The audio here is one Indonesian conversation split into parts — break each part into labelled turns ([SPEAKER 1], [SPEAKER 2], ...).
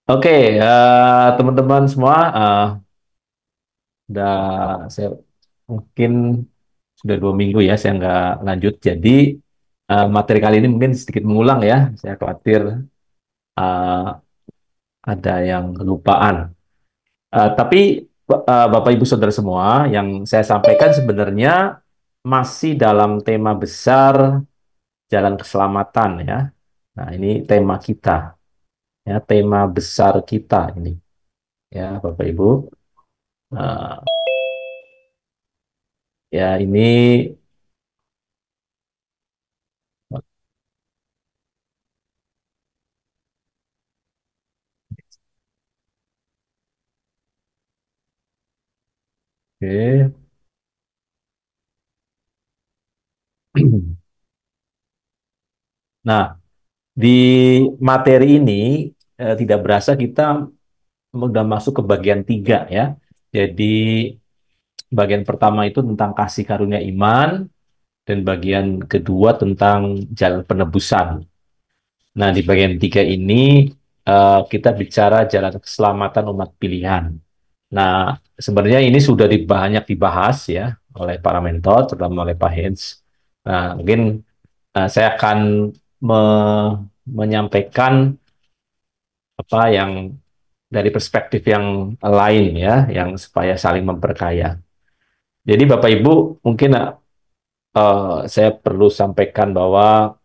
[SPEAKER 1] Oke, teman-teman semua, udah saya mungkin sudah 2 minggu ya saya nggak lanjut. Jadi materi kali ini mungkin sedikit mengulang ya. Saya khawatir eh, ada yang kelupaan. Tapi Bapak Ibu Saudara semua, yang saya sampaikan sebenarnya masih dalam tema besar jalan keselamatan ya. Nah, ini tema kita ya, tema besar kita ini ya, Bapak Ibu. Eh, Ya, ini oke. Nah, di materi ini tidak berasa kita udah masuk ke bagian tiga ya. Jadi bagian pertama itu tentang kasih karunia iman dan bagian kedua tentang jalan penebusan. Nah, di bagian tiga ini kita bicara jalan keselamatan umat pilihan. Nah, sebenarnya ini sudah banyak dibahas ya oleh para mentor, terutama oleh Pak Hens. Nah, mungkin saya akan menyampaikan apa yang dari perspektif yang lain ya, yang supaya saling memperkaya. Jadi Bapak Ibu, mungkin saya perlu sampaikan bahwa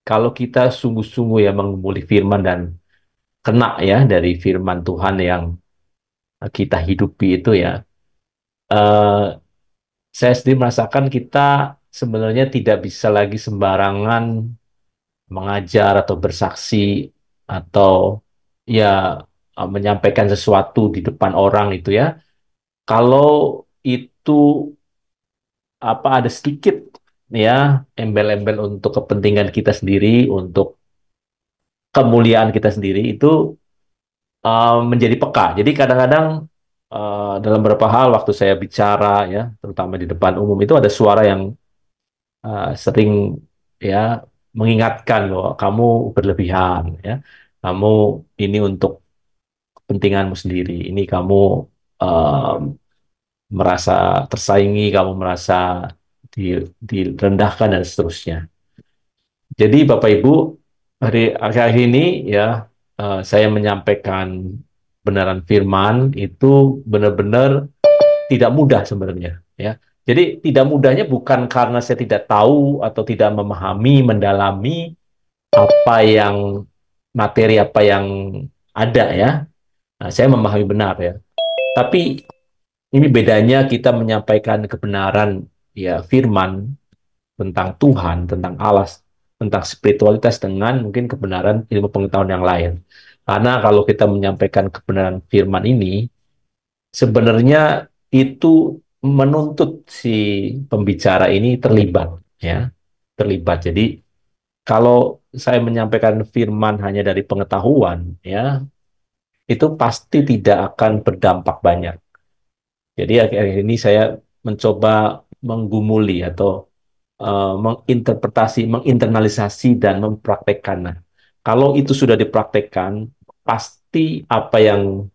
[SPEAKER 1] kalau kita sungguh-sungguh ya menggumuli firman dan kena ya dari firman Tuhan yang kita hidupi itu ya, eh, saya sendiri merasakan kita sebenarnya tidak bisa lagi sembarangan mengajar atau bersaksi atau ya menyampaikan sesuatu di depan orang itu ya. Kalau itu ada sedikit ya embel-embel untuk kepentingan kita sendiri, untuk kemuliaan kita sendiri itu menjadi peka. Jadi kadang-kadang dalam beberapa hal waktu saya bicara ya, terutama di depan umum itu ada suara yang sering ya mengingatkan bahwa kamu berlebihan ya. Kamu ini untuk kepentinganmu sendiri. Ini kamu eh, merasa tersaingi, kamu merasa direndahkan dan seterusnya. Jadi Bapak Ibu, hari akhir-akhir ini ya saya menyampaikan benaran firman itu benar-benar tidak mudah sebenarnya ya. Jadi tidak mudahnya bukan karena saya tidak tahu atau tidak memahami, mendalami apa yang materi apa yang ada ya. Nah, saya memahami benar ya. Tapi ini bedanya kita menyampaikan kebenaran ya firman tentang Tuhan, tentang Allah, tentang spiritualitas dengan mungkin kebenaran ilmu pengetahuan yang lain. Karena kalau kita menyampaikan kebenaran firman ini, sebenarnya itu menuntut si pembicara ini terlibat, ya, terlibat. Jadi kalau saya menyampaikan firman hanya dari pengetahuan, ya, itu pasti tidak akan berdampak banyak. Jadi akhir-akhir ini saya mencoba menggumuli atau menginterpretasi, menginternalisasi dan mempraktekkan. Nah, kalau itu sudah dipraktekkan, pasti apa yang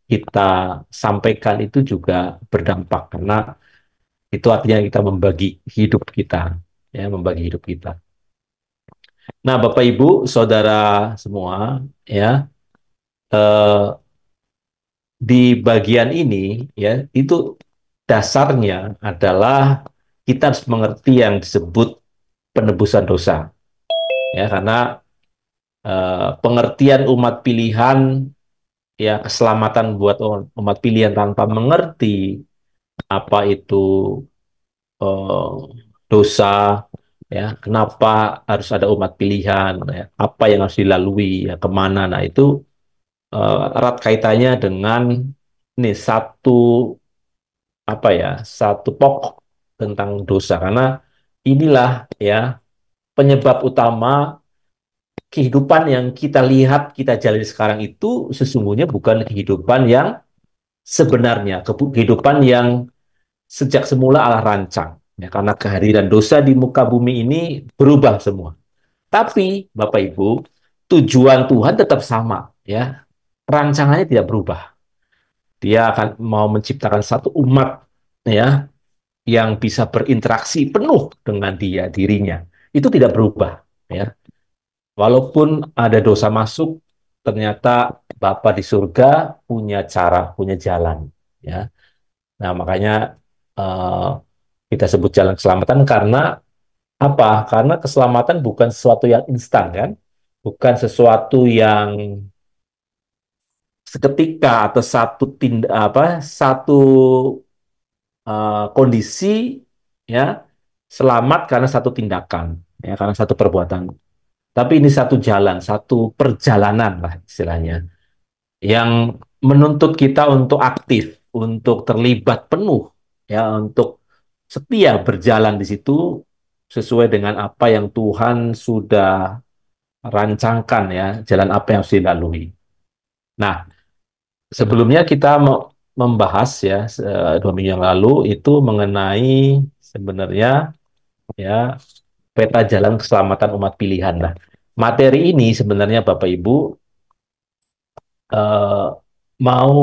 [SPEAKER 1] kita sampaikan itu juga berdampak karena itu artinya kita membagi hidup kita, ya, membagi hidup kita. Nah, Bapak Ibu, saudara semua, ya, eh, di bagian ini, ya, itu dasarnya adalah kita harus mengerti yang disebut penebusan dosa, ya, karena pengertian umat pilihan, ya, keselamatan buat umat pilihan tanpa mengerti apa itu eh, dosa, ya, kenapa harus ada umat pilihan, ya, apa yang harus dilalui, ya, kemana. Nah, itu erat kaitannya dengan ini satu satu pokok tentang dosa, karena inilah ya penyebab utama kehidupan yang kita lihat kita jalani sekarang itu sesungguhnya bukan kehidupan yang sebenarnya, kehidupan yang sejak semula Allah rancang. Ya, karena kehadiran dosa di muka bumi ini berubah semua. Tapi, Bapak Ibu, tujuan Tuhan tetap sama, ya. Rancangannya tidak berubah. Dia akan mau menciptakan satu umat, ya, yang bisa berinteraksi penuh dengan dia dirinya. Itu tidak berubah, ya. Walaupun ada dosa masuk, ternyata Bapa di surga punya cara, punya jalan, ya. Nah, makanya eh, kita sebut jalan keselamatan karena apa? Karena keselamatan bukan sesuatu yang instan, kan? Bukan sesuatu yang seketika atau satu tindak apa satu kondisi, ya, selamat karena satu tindakan, ya, karena satu perbuatan. Tapi ini satu jalan, satu perjalanan lah istilahnya, yang menuntut kita untuk aktif, untuk terlibat penuh, ya, untuk setia berjalan di situ sesuai dengan apa yang Tuhan sudah rancangkan, ya, jalan apa yang harus dilalui. Nah, sebelumnya kita mau membahas, ya, 2 minggu yang lalu itu mengenai sebenarnya, ya, peta jalan keselamatan umat pilihan. Nah, materi ini sebenarnya Bapak Ibu, eh, mau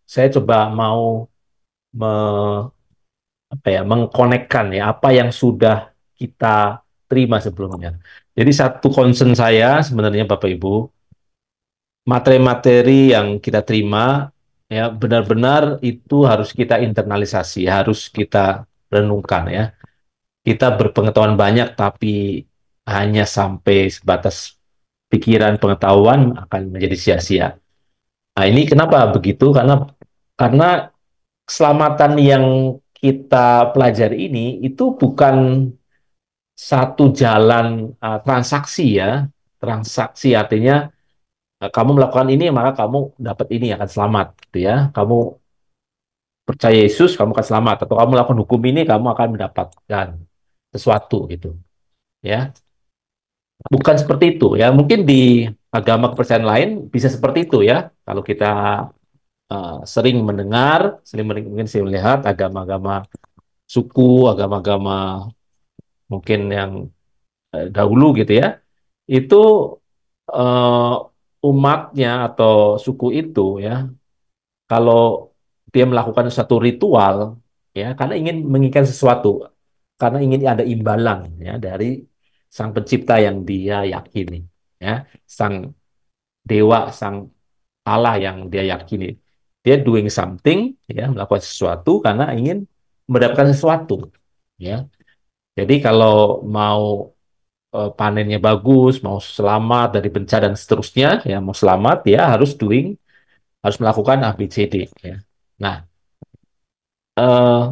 [SPEAKER 1] saya coba mau me- apa ya mengkonekkan, ya, apa yang sudah kita terima sebelumnya. Jadi satu concern saya sebenarnya Bapak Ibu, materi-materi yang kita terima, ya, benar-benar itu harus kita internalisasi, harus kita renungkan, ya. Kita berpengetahuan banyak tapi hanya sampai sebatas pikiran pengetahuan akan menjadi sia-sia. Nah, ini kenapa begitu? Karena keselamatan yang kita pelajari ini itu bukan satu jalan transaksi, ya. Transaksi artinya kamu melakukan ini maka kamu dapat ini akan selamat, gitu ya. Kamu percaya Yesus kamu akan selamat, atau kamu melakukan hukum ini kamu akan mendapatkan sesuatu, gitu, ya. Bukan seperti itu, ya. Mungkin di agama kepercayaan lain bisa seperti itu, ya. Kalau kita sering mendengar, mungkin sering melihat agama-agama suku, agama-agama mungkin yang dahulu, gitu ya. Itu umatnya atau suku itu, ya, kalau dia melakukan satu ritual, ya, karena ingin menginginkan sesuatu, karena ingin ada imbalan, ya, dari sang pencipta yang dia yakini, ya, sang dewa, sang Allah yang dia yakini. Dia doing something, ya, melakukan sesuatu karena ingin mendapatkan sesuatu, ya. Jadi kalau mau panennya bagus, mau selamat dari bencana dan seterusnya, ya, mau selamat, ya, harus melakukan A, B, C, D, ya. Nah, eh,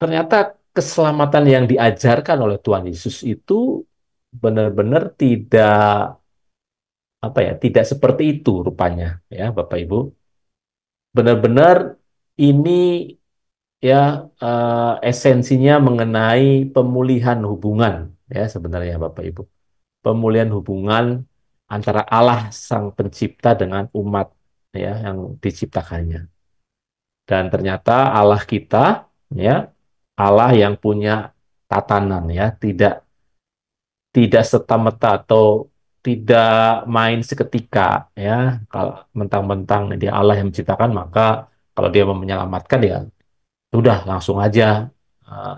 [SPEAKER 1] ternyata keselamatan yang diajarkan oleh Tuhan Yesus itu benar-benar tidak seperti itu rupanya, ya, Bapak Ibu. Benar-benar ini, ya, esensinya mengenai pemulihan hubungan, ya, sebenarnya Bapak Ibu. Pemulihan hubungan antara Allah Sang Pencipta dengan umat, ya, yang diciptakannya. Dan ternyata Allah kita, ya, Allah yang punya tatanan, ya, tidak tidak serta-merta atau tidak main seketika, ya. Kalau mentang-mentang dia Allah yang menciptakan, maka kalau dia mau menyelamatkan, ya sudah langsung aja, eh,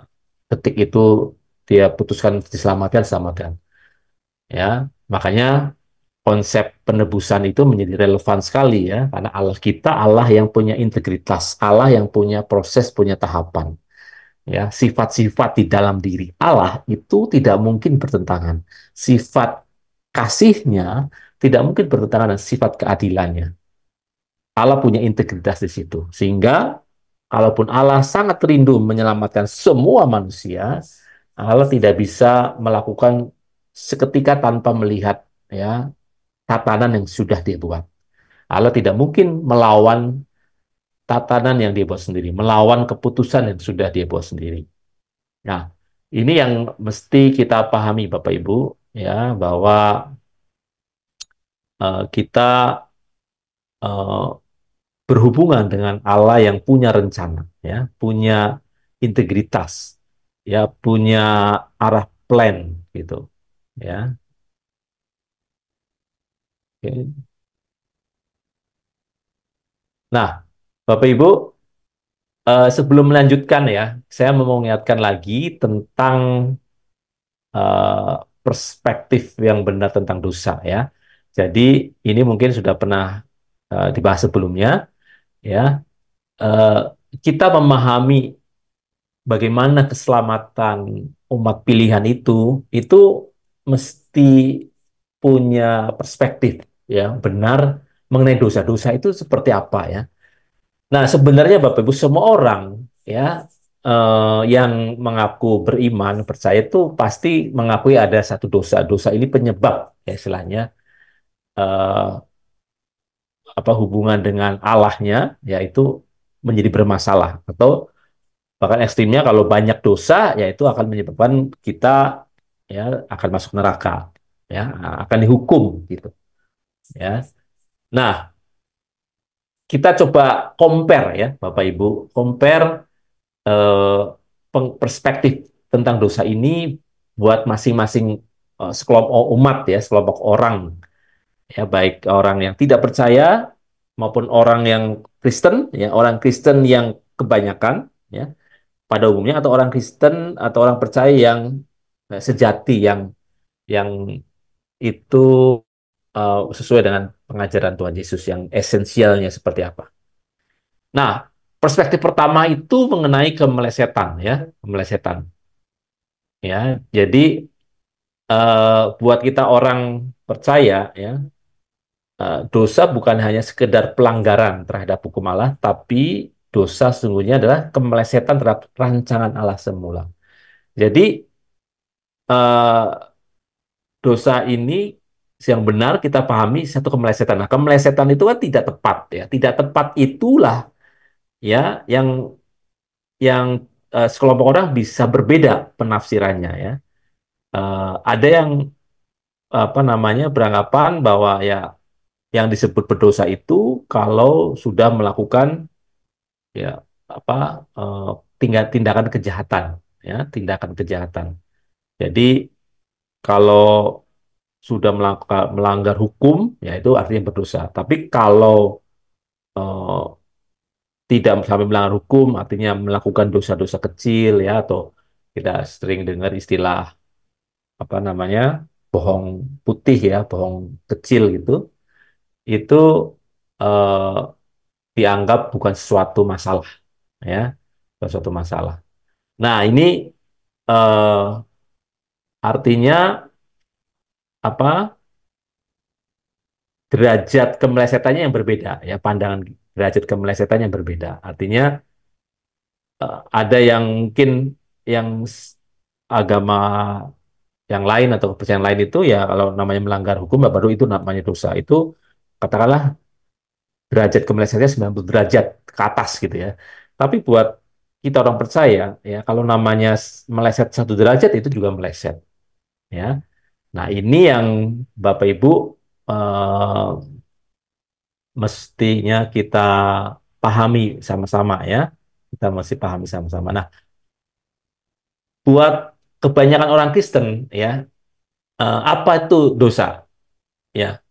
[SPEAKER 1] ketik itu dia putuskan diselamatkan, selamatkan, ya. Makanya konsep penebusan itu menjadi relevan sekali, ya, karena Allah kita Allah yang punya integritas, Allah yang punya proses, punya tahapan, ya. Sifat-sifat di dalam diri Allah itu tidak mungkin bertentangan. Sifat kasihnya tidak mungkin bertentangan dengan sifat keadilannya. Allah punya integritas di situ. Sehingga kalaupun Allah sangat rindu menyelamatkan semua manusia, Allah tidak bisa melakukan seketika tanpa melihat, ya, tatanan yang sudah dia buat. Allah tidak mungkin melawan tatanan yang dia buat sendiri, melawan keputusan yang sudah dia buat sendiri. Nah, ini yang mesti kita pahami Bapak Ibu, ya, bahwa kita eh, berhubungan dengan Allah yang punya rencana, ya, punya integritas, ya, punya arah plan, gitu, ya. Oke. Nah, Bapak Ibu, sebelum melanjutkan ya, saya mau mengingatkan lagi tentang eh, perspektif yang benar tentang dosa ya. Jadi ini mungkin sudah pernah dibahas sebelumnya ya. Eh, kita memahami bagaimana keselamatan umat pilihan itu mesti punya perspektif ya benar mengenai dosa-dosa itu seperti apa ya. Nah, sebenarnya Bapak Ibu semua orang ya yang mengaku beriman, percaya itu pasti mengakui ada satu dosa. Dosa ini penyebab ya istilahnya eh, apa hubungan dengan Allahnya yaitu menjadi bermasalah atau bahkan ekstrimnya kalau banyak dosa yaitu akan menyebabkan kita ya akan masuk neraka ya akan dihukum gitu ya. Nah, kita coba compare ya Bapak Ibu, compare eh, perspektif tentang dosa ini buat masing-masing sekelompok umat ya, sekelompok orang ya, baik orang yang tidak percaya maupun orang yang Kristen ya, orang Kristen yang kebanyakan ya pada umumnya atau orang Kristen atau orang percaya yang sejati yang itu sesuai dengan pengajaran Tuhan Yesus yang esensialnya seperti apa. Nah, perspektif pertama itu mengenai kemelesetan ya, kemelesetan. Ya, jadi buat kita orang percaya ya, dosa bukan hanya sekedar pelanggaran terhadap hukum Allah, tapi dosa sesungguhnya adalah kemelesetan terhadap rancangan Allah semula. Jadi eh, dosa ini yang benar kita pahami satu kemelesetan. Nah, kemelesetan itu kan tidak tepat ya. Tidak tepat itulah ya yang sekelompok orang bisa berbeda penafsirannya ya. Ada yang apa namanya beranggapan bahwa ya yang disebut berdosa itu kalau sudah melakukan ya apa tindakan kejahatan ya tindakan kejahatan. Jadi kalau sudah melanggar hukum ya itu artinya berdosa. Tapi kalau eh, tidak sampai melanggar hukum artinya melakukan dosa-dosa kecil ya atau kita sering dengar istilah apa namanya bohong putih ya bohong kecil gitu itu eh, dianggap bukan sesuatu masalah ya bukan suatu masalah. Nah ini eh, artinya apa derajat kemelesetannya yang berbeda ya pandangan derajat kemelesetannya yang berbeda artinya ada yang mungkin yang agama yang lain atau kepercayaan lain itu ya kalau namanya melanggar hukum ya baru itu namanya dosa itu katakanlah derajat kemelesetannya 90 derajat ke atas gitu ya. Tapi buat kita orang percaya ya kalau namanya meleset satu derajat itu juga meleset ya. Nah, ini yang Bapak Ibu eh, mestinya kita pahami sama-sama ya. Kita mesti pahami sama-sama. Nah, buat kebanyakan orang Kristen ya, apa itu dosa? Ya,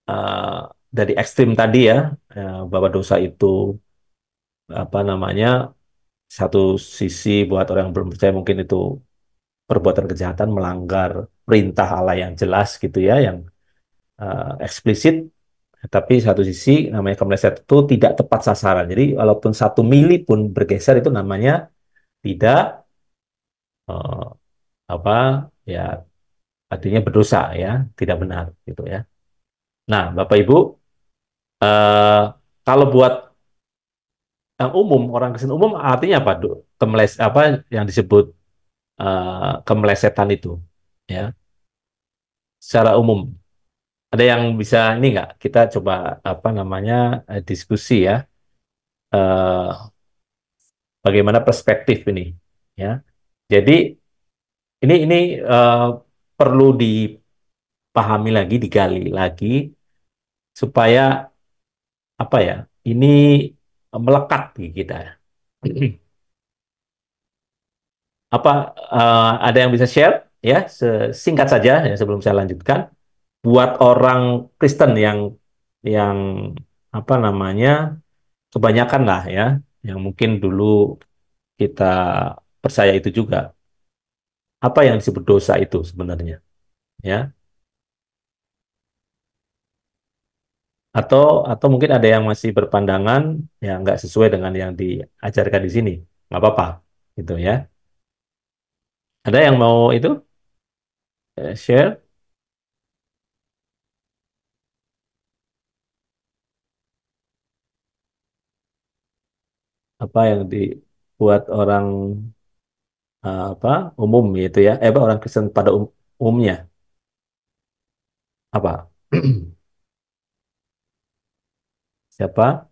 [SPEAKER 1] eh, dari ekstrim tadi ya, bahwa dosa itu apa namanya satu sisi buat orang yang belum percaya mungkin itu perbuatan kejahatan melanggar perintah Allah yang jelas gitu ya, yang eksplisit. Tapi satu sisi namanya kemeleset itu tidak tepat sasaran. Jadi walaupun 1 mili pun bergeser itu namanya tidak eh, apa ya artinya berdosa ya, tidak benar gitu ya. Nah, Bapak Ibu, eh, kalau buat yang umum orang Kristen umum artinya apa? Apa yang disebut kemelesetan itu ya secara umum. Ada yang bisa ini nggak? Kita coba apa namanya diskusi ya. Bagaimana perspektif ini ya. Jadi ini perlu dipahami lagi, digali lagi supaya apa ya? Ini melekat di kita. Apa ada yang bisa share ya? Singkat saja ya sebelum saya lanjutkan. buat orang Kristen yang apa namanya kebanyakan lah ya, yang mungkin dulu kita percaya itu juga. Apa yang disebut dosa itu sebenarnya? Ya, atau mungkin ada yang masih berpandangan yang nggak sesuai dengan yang diajarkan di sini, nggak apa-apa, gitu ya. Ada yang mau itu share apa yang dibuat orang apa umum gitu ya, apa orang Kristen pada umumnya apa? Siapa?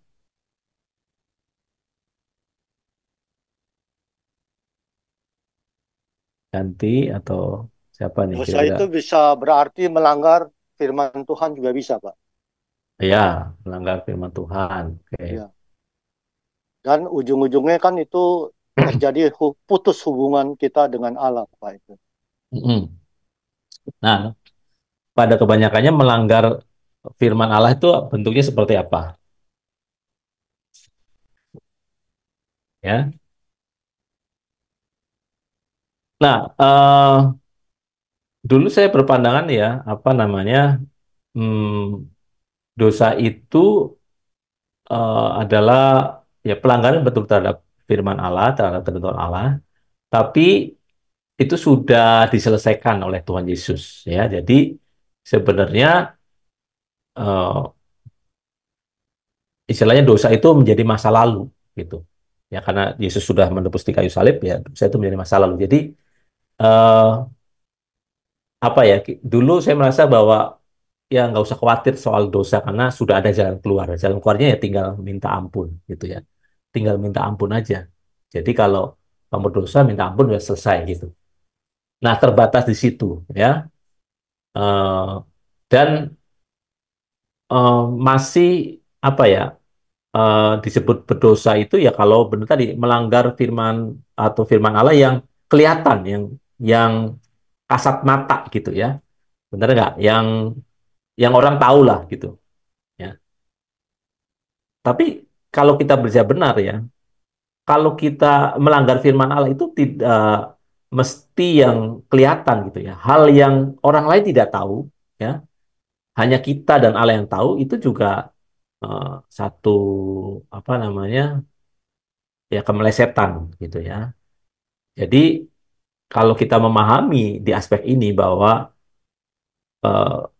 [SPEAKER 1] Ganti atau siapa nih
[SPEAKER 2] Dosa
[SPEAKER 1] kira-kira?
[SPEAKER 2] itu bisa berarti melanggar firman Tuhan juga bisa, Pak.
[SPEAKER 1] Ya, melanggar firman Tuhan. Oke.
[SPEAKER 2] Ya. Dan ujung-ujungnya kan itu terjadi putus hubungan kita dengan Allah, Pak itu.
[SPEAKER 1] Mm-mm. Nah, pada kebanyakannya melanggar firman Allah itu bentuknya seperti apa? Ya. Nah, dulu saya berpandangan ya, apa namanya, dosa itu adalah ya pelanggaran betul terhadap firman Allah, terhadap ketentuan Allah, tapi itu sudah diselesaikan oleh Tuhan Yesus ya. Jadi sebenarnya eh, istilahnya dosa itu menjadi masa lalu gitu. Ya karena Yesus sudah menebus di kayu salib ya, dosa itu menjadi masa lalu. Jadi eh, apa ya? Dulu saya merasa bahwa ya nggak usah khawatir soal dosa karena sudah ada jalan keluar. Jalan keluarnya ya tinggal minta ampun gitu ya. Tinggal minta ampun aja. Jadi kalau kamu dosa minta ampun udah selesai gitu. Nah, terbatas di situ ya. Eh, dan eh, masih apa ya? Disebut berdosa itu ya kalau benar tadi melanggar firman atau firman Allah yang kelihatan, yang kasat mata gitu ya. Benar nggak? Yang orang tahu lah gitu ya. Tapi kalau kita bekerja benar ya, kalau kita melanggar firman Allah itu tidak mesti yang kelihatan gitu ya. Hal yang orang lain tidak tahu ya, hanya kita dan Allah yang tahu itu juga eh, satu apa namanya ya kemelesetan gitu ya. Jadi kalau kita memahami di aspek ini bahwa eh,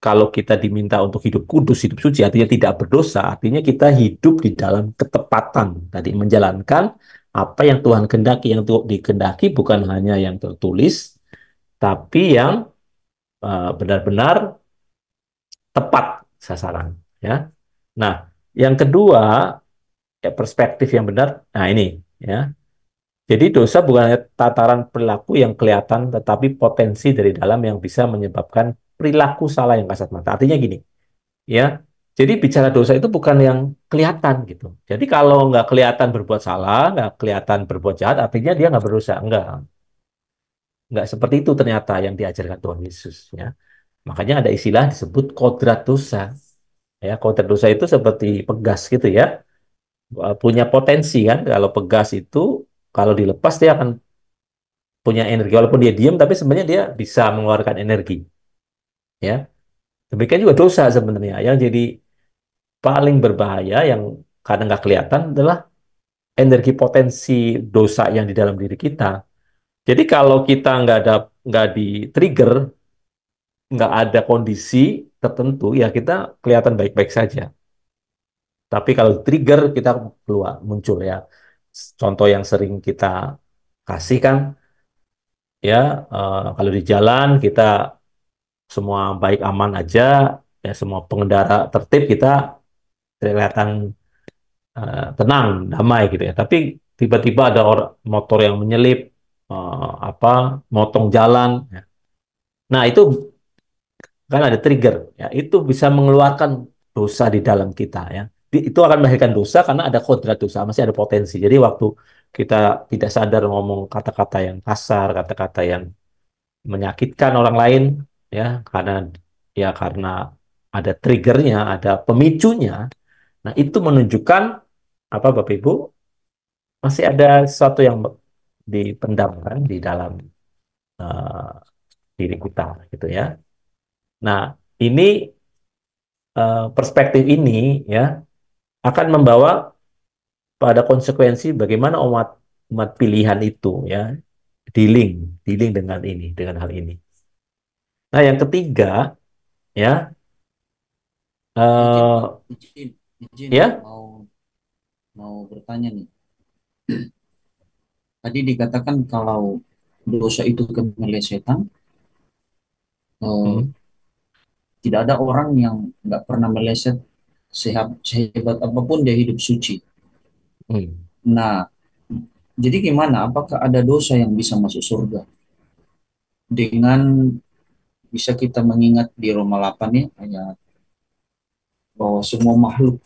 [SPEAKER 1] kalau kita diminta untuk hidup kudus, hidup suci, artinya tidak berdosa, artinya kita hidup di dalam ketepatan, tadi menjalankan apa yang Tuhan kehendaki, yang dikehendaki bukan hanya yang tertulis, tapi yang benar-benar tepat sasaran. Ya. Nah, yang kedua, ya, perspektif yang benar. Nah ini, ya. Jadi dosa bukan hanya tataran perilaku yang kelihatan, tetapi potensi dari dalam yang bisa menyebabkan perilaku salah yang kasat mata. Artinya gini, ya. Jadi bicara dosa itu bukan yang kelihatan gitu. Jadi kalau nggak kelihatan berbuat salah, nggak kelihatan berbuat jahat, artinya dia nggak berdosa. Nggak seperti itu ternyata yang diajarkan Tuhan Yesus. Ya. Makanya ada istilah disebut kodrat dosa. Ya, kodrat dosa itu seperti pegas gitu ya. Punya potensi kan. Kalau pegas itu kalau dilepas dia akan punya energi. Walaupun dia diam, tapi sebenarnya dia bisa mengeluarkan energi. Ya, demikian juga dosa sebenarnya. Yang jadi paling berbahaya yang kadang nggak kelihatan adalah energi potensi dosa yang di dalam diri kita. Jadi kalau kita nggak di trigger, nggak ada kondisi tertentu, ya kita kelihatan baik-baik saja. Tapi kalau trigger kita keluar muncul ya. Contoh yang sering kita kasih kan, ya kalau di jalan kita semua baik aman aja, ya semua pengendara tertib kita kelihatan tenang, damai gitu ya. Tapi tiba-tiba ada orang motor yang menyelip, apa, motong jalan. Ya. Nah itu kan ada trigger, ya. Itu bisa mengeluarkan dosa di dalam kita ya. Itu akan melahirkan dosa karena ada kodrat dosa, masih ada potensi. Jadi waktu kita tidak sadar ngomong kata-kata yang kasar, kata-kata yang menyakitkan orang lain, ya, karena ya karena ada triggernya, ada pemicunya. Nah, itu menunjukkan apa Bapak Ibu masih ada sesuatu yang dipendam kan di dalam eh, diri kita gitu ya. Nah, ini perspektif ini ya akan membawa pada konsekuensi bagaimana umat umat pilihan itu ya dealing dealing dengan ini dengan hal ini. Nah, yang ketiga ya
[SPEAKER 3] Izin,
[SPEAKER 1] eh,
[SPEAKER 3] Pak. Izin
[SPEAKER 1] ya
[SPEAKER 3] mau mau bertanya nih. Tadi dikatakan kalau dosa itu kemelesetan, eh,
[SPEAKER 1] hmm,
[SPEAKER 3] tidak ada orang yang nggak pernah meleset sehebat apapun dia hidup suci.
[SPEAKER 1] hmm,
[SPEAKER 3] Nah, jadi gimana? Apakah ada dosa yang bisa masuk surga? Dengan bisa kita mengingat di Roma 8 ya, ayat bahwa semua makhluk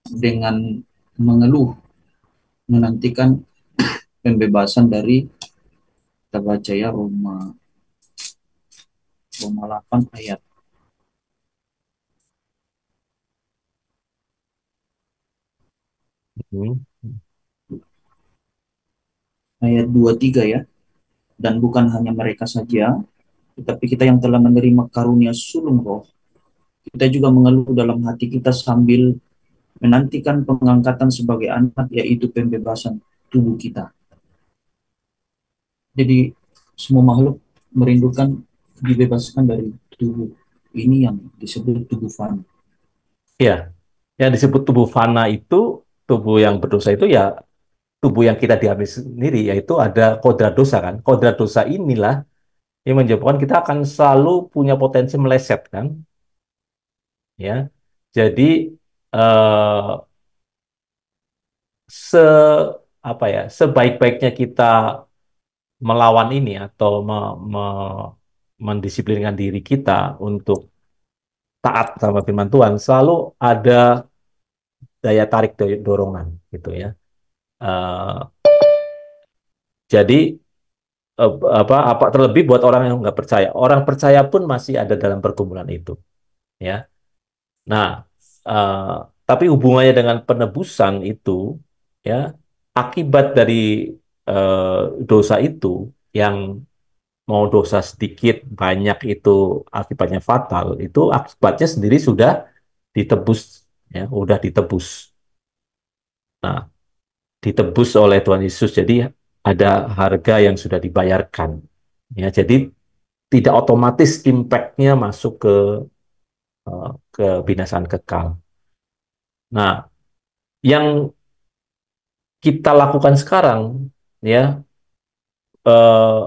[SPEAKER 3] dengan mengeluh menantikan pembebasan dari, kita baca ya, Roma 8
[SPEAKER 1] hmm,
[SPEAKER 3] ayat 23 ya. Dan bukan hanya mereka saja, tetapi kita yang telah menerima karunia sulung roh, kita juga mengeluh dalam hati kita sambil menantikan pengangkatan sebagai anak, yaitu pembebasan tubuh kita. Jadi semua makhluk merindukan dibebaskan dari tubuh ini yang disebut tubuh fana.
[SPEAKER 1] ya yang disebut tubuh fana itu tubuh yang berdosa itu ya tubuh yang kita diambil sendiri yaitu ada kodrat dosa kan. Kodrat dosa inilah yang menyebabkan kita akan selalu punya potensi meleset kan, ya. Jadi eh, se apa ya, sebaik-baiknya kita melawan ini atau mendisiplinkan diri kita untuk taat sama firman Tuhan, selalu ada daya tarik dorongan gitu ya. Eh, jadi apa terlebih buat orang yang nggak percaya, orang percaya pun masih ada dalam pergumulan itu, ya. Nah, eh, tapi hubungannya dengan penebusan itu, ya, akibat dari eh, dosa itu, yang mau dosa sedikit, banyak itu akibatnya fatal, itu akibatnya sendiri sudah ditebus, ya, udah ditebus. Nah, ditebus oleh Tuhan Yesus, jadi ada harga yang sudah dibayarkan, ya. Jadi tidak otomatis impact-nya masuk ke binasaan kekal. Nah, yang kita lakukan sekarang ya eh,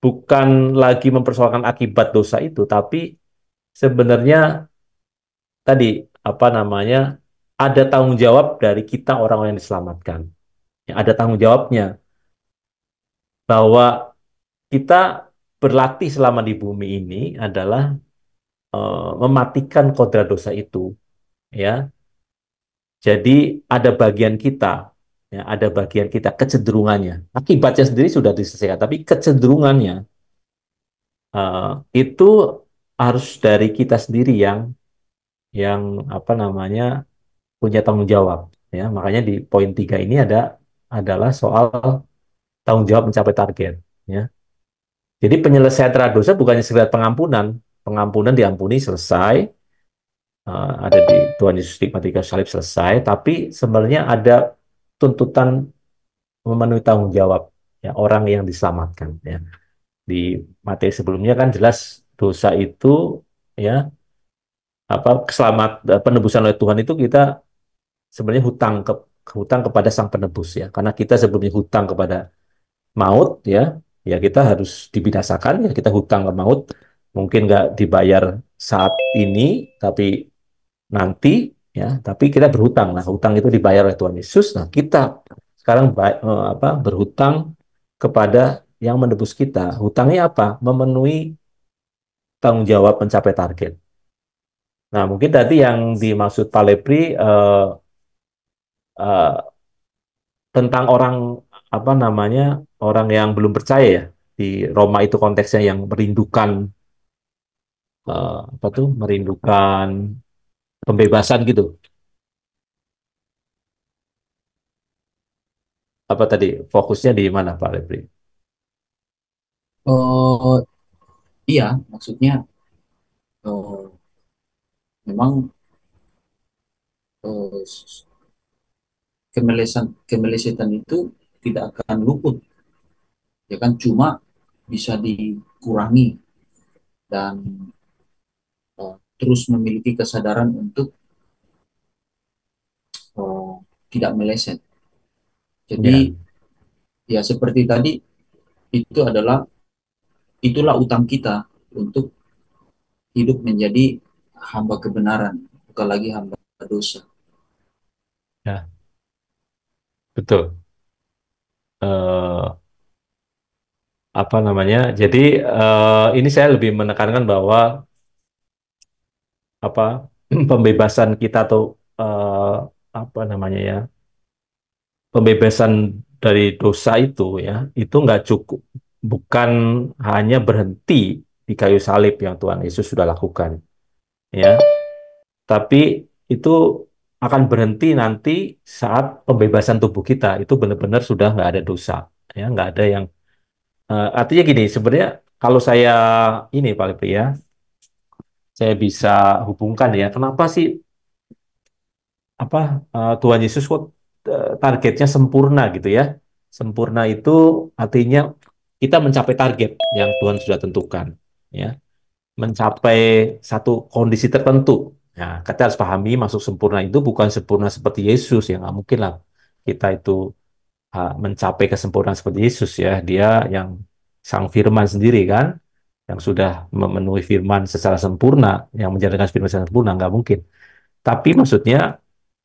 [SPEAKER 1] bukan lagi mempersoalkan akibat dosa itu, tapi sebenarnya tadi apa namanya ada tanggung jawab dari kita orang-orang yang diselamatkan. Ya, ada tanggung jawabnya bahwa kita berlatih selama di bumi ini adalah mematikan kodrat dosa itu, ya. Jadi ada bagian kita, ya, ada bagian kita kecenderungannya. Akibatnya sendiri sudah diselesaikan, tapi kecenderungannya eh, itu harus dari kita sendiri yang apa namanya punya tanggung jawab, ya. Makanya di poin 3 ini adalah soal tanggung jawab mencapai target, ya. Jadi penyelesaian terhadap dosa bukannya sekedar pengampunan. Pengampunan diampuni selesai, ada di Tuhan Yesus di mati kayu salib selesai, tapi sebenarnya ada tuntutan memenuhi tanggung jawab, ya, orang yang diselamatkan, ya. Di materi sebelumnya kan jelas dosa itu, ya, apa penebusan oleh Tuhan itu kita sebenarnya hutang kepada Sang Penebus, ya, karena kita sebelumnya hutang kepada maut, ya, ya kita harus dibinasakan, ya, kita hutang ke maut, mungkin nggak dibayar saat ini tapi nanti, ya, tapi kita berhutang. Nah, hutang itu dibayar oleh Tuhan Yesus. Nah, kita sekarang berhutang kepada yang menebus kita. Hutangnya apa? Memenuhi tanggung jawab mencapai target. Nah, mungkin tadi yang dimaksud Pak Lepri eh, tentang orang apa namanya orang yang belum percaya, ya, di Roma itu konteksnya yang merindukan apa tuh merindukan pembebasan gitu. Apa tadi fokusnya di mana Pak Repri?
[SPEAKER 3] Oh iya, maksudnya eh, memang eh, kemelesetan itu tidak akan luput, ya kan, cuma bisa dikurangi dan terus memiliki kesadaran untuk eh, tidak meleset.
[SPEAKER 1] Ya,
[SPEAKER 3] Jadi ya seperti tadi, itu adalah itulah utang kita untuk hidup menjadi hamba kebenaran, bukan lagi hamba dosa.
[SPEAKER 1] ya, betul. Eh, apa namanya? Jadi ini saya lebih menekankan bahwa apa pembebasan kita atau eh, apa namanya ya, pembebasan dari dosa itu nggak cukup, bukan hanya berhenti di kayu salib yang Tuhan Yesus sudah lakukan, ya, tapi itu akan berhenti nanti saat pembebasan tubuh kita itu benar-benar sudah nggak ada dosa, ya, nggak ada yang artinya gini sebenarnya kalau saya ini Pak Lepri ya, saya bisa hubungkan ya, kenapa sih apa Tuhan Yesus kok targetnya sempurna gitu ya. Sempurna itu artinya kita mencapai target yang Tuhan sudah tentukan, ya. Mencapai satu kondisi tertentu. Nah, kita harus pahami masuk sempurna itu bukan sempurna seperti Yesus, yang nggak mungkin lah kita itu mencapai kesempurnaan seperti Yesus ya. Dia yang Sang Firman sendiri kan, yang sudah memenuhi firman secara sempurna, yang menjalankan firman secara sempurna, nggak mungkin. Tapi maksudnya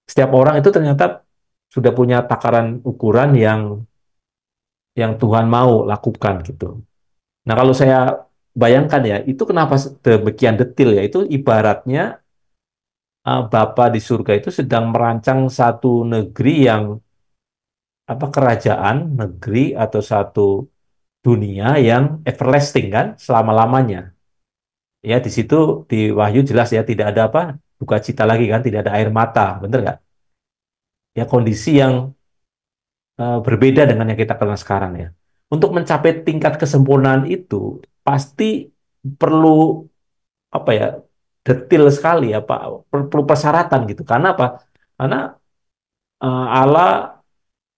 [SPEAKER 1] setiap orang itu ternyata sudah punya takaran ukuran yang Tuhan mau lakukan gitu. Nah, kalau saya bayangkan ya, itu kenapa demikian detil ya? Itu ibaratnya Bapa di surga itu sedang merancang satu negeri yang apa kerajaan, negeri atau satu dunia yang everlasting kan, selama-lamanya. Ya, di situ di Wahyu jelas ya tidak ada apa? Duka cita lagi kan, tidak ada air mata, bener nggak? Ya kondisi yang berbeda dengan yang kita kenal sekarang ya. Untuk mencapai tingkat kesempurnaan itu pasti perlu apa ya detail sekali apa perlu persyaratan gitu. Karena apa? Karena Allah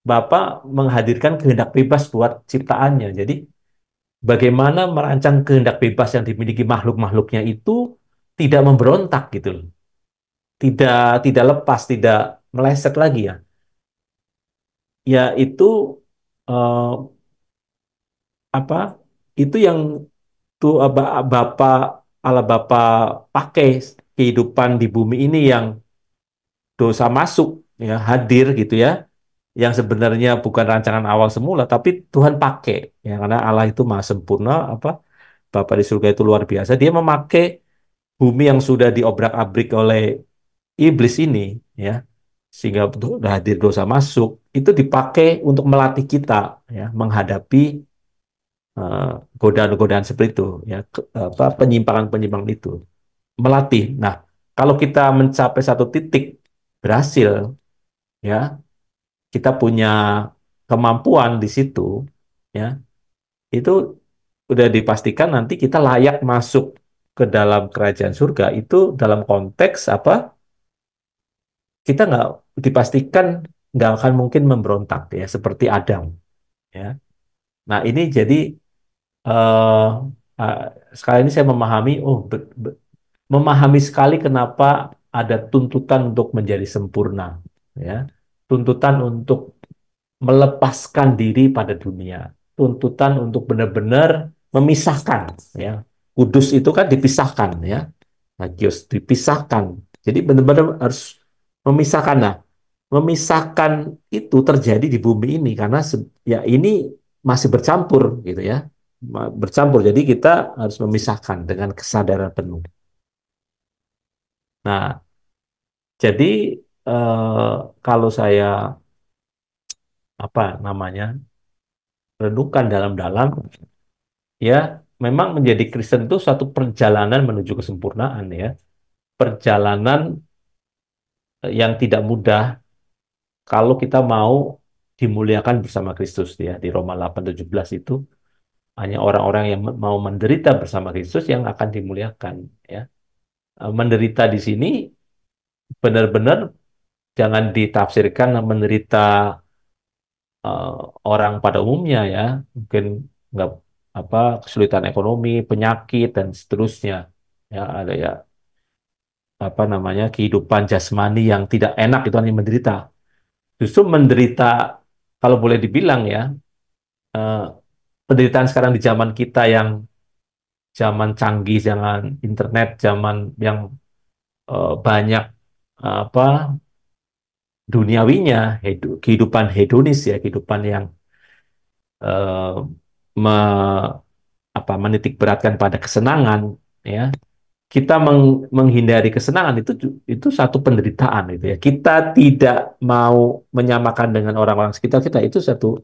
[SPEAKER 1] Bapa menghadirkan kehendak bebas buat ciptaannya. Jadi bagaimana merancang kehendak bebas yang dimiliki makhluk-makhluknya itu tidak memberontak gitu loh. Tidak lepas, tidak meleset lagi ya. Ya itu eh, apa? Itu yang tuh Bapa ala Bapa pakai kehidupan di bumi ini yang dosa masuk ya hadir gitu ya yang sebenarnya bukan rancangan awal semula tapi Tuhan pakai ya karena Allah itu maha sempurna apa Bapa di surga itu luar biasa dia memakai bumi yang sudah diobrak-abrik oleh iblis ini ya sehingga hadir dosa masuk itu dipakai untuk melatih kita ya menghadapi eh, godaan-godaan seperti itu ya apa penyimpangan-penyimpangan itu melatih. Nah, kalau kita mencapai satu titik berhasil, ya, kita punya kemampuan di situ, ya, itu udah dipastikan nanti kita layak masuk ke dalam kerajaan surga. Itu dalam konteks apa? Kita nggak dipastikan nggak akan mungkin memberontak, ya, seperti Adam, ya. Nah, ini jadi eh, eh, sekali ini saya memahami, oh, memahami sekali kenapa ada tuntutan untuk menjadi sempurna, ya. Tuntutan untuk melepaskan diri pada dunia, tuntutan untuk benar-benar memisahkan, ya. Kudus itu kan dipisahkan, ya. Hagios dipisahkan. Jadi benar-benar harus memisahkan. Nah, memisahkan itu terjadi di bumi ini karena ya ini masih bercampur gitu ya. Bercampur. Jadi kita harus memisahkan dengan kesadaran penuh. Nah, jadi kalau saya apa namanya renungkan dalam-dalam, ya memang menjadi Kristen itu suatu perjalanan menuju kesempurnaan ya. Perjalanan yang tidak mudah kalau kita mau dimuliakan bersama Kristus ya. Di Roma 8:17 itu hanya orang-orang yang mau menderita bersama Kristus yang akan dimuliakan ya. Menderita di sini benar-benar jangan ditafsirkan menderita eh, orang pada umumnya ya, mungkin nggak apa kesulitan ekonomi, penyakit dan seterusnya. Ya ada ya apa namanya kehidupan jasmani yang tidak enak itu hanya menderita. Justru menderita kalau boleh dibilang ya, eh, penderitaan sekarang di zaman kita yang zaman canggih, zaman internet, zaman yang banyak apa duniawinya, kehidupan hedonis ya, kehidupan yang eh, me- menitik beratkan pada kesenangan ya kita menghindari kesenangan itu satu penderitaan itu ya kita tidak mau menyamakan dengan orang-orang sekitar kita itu satu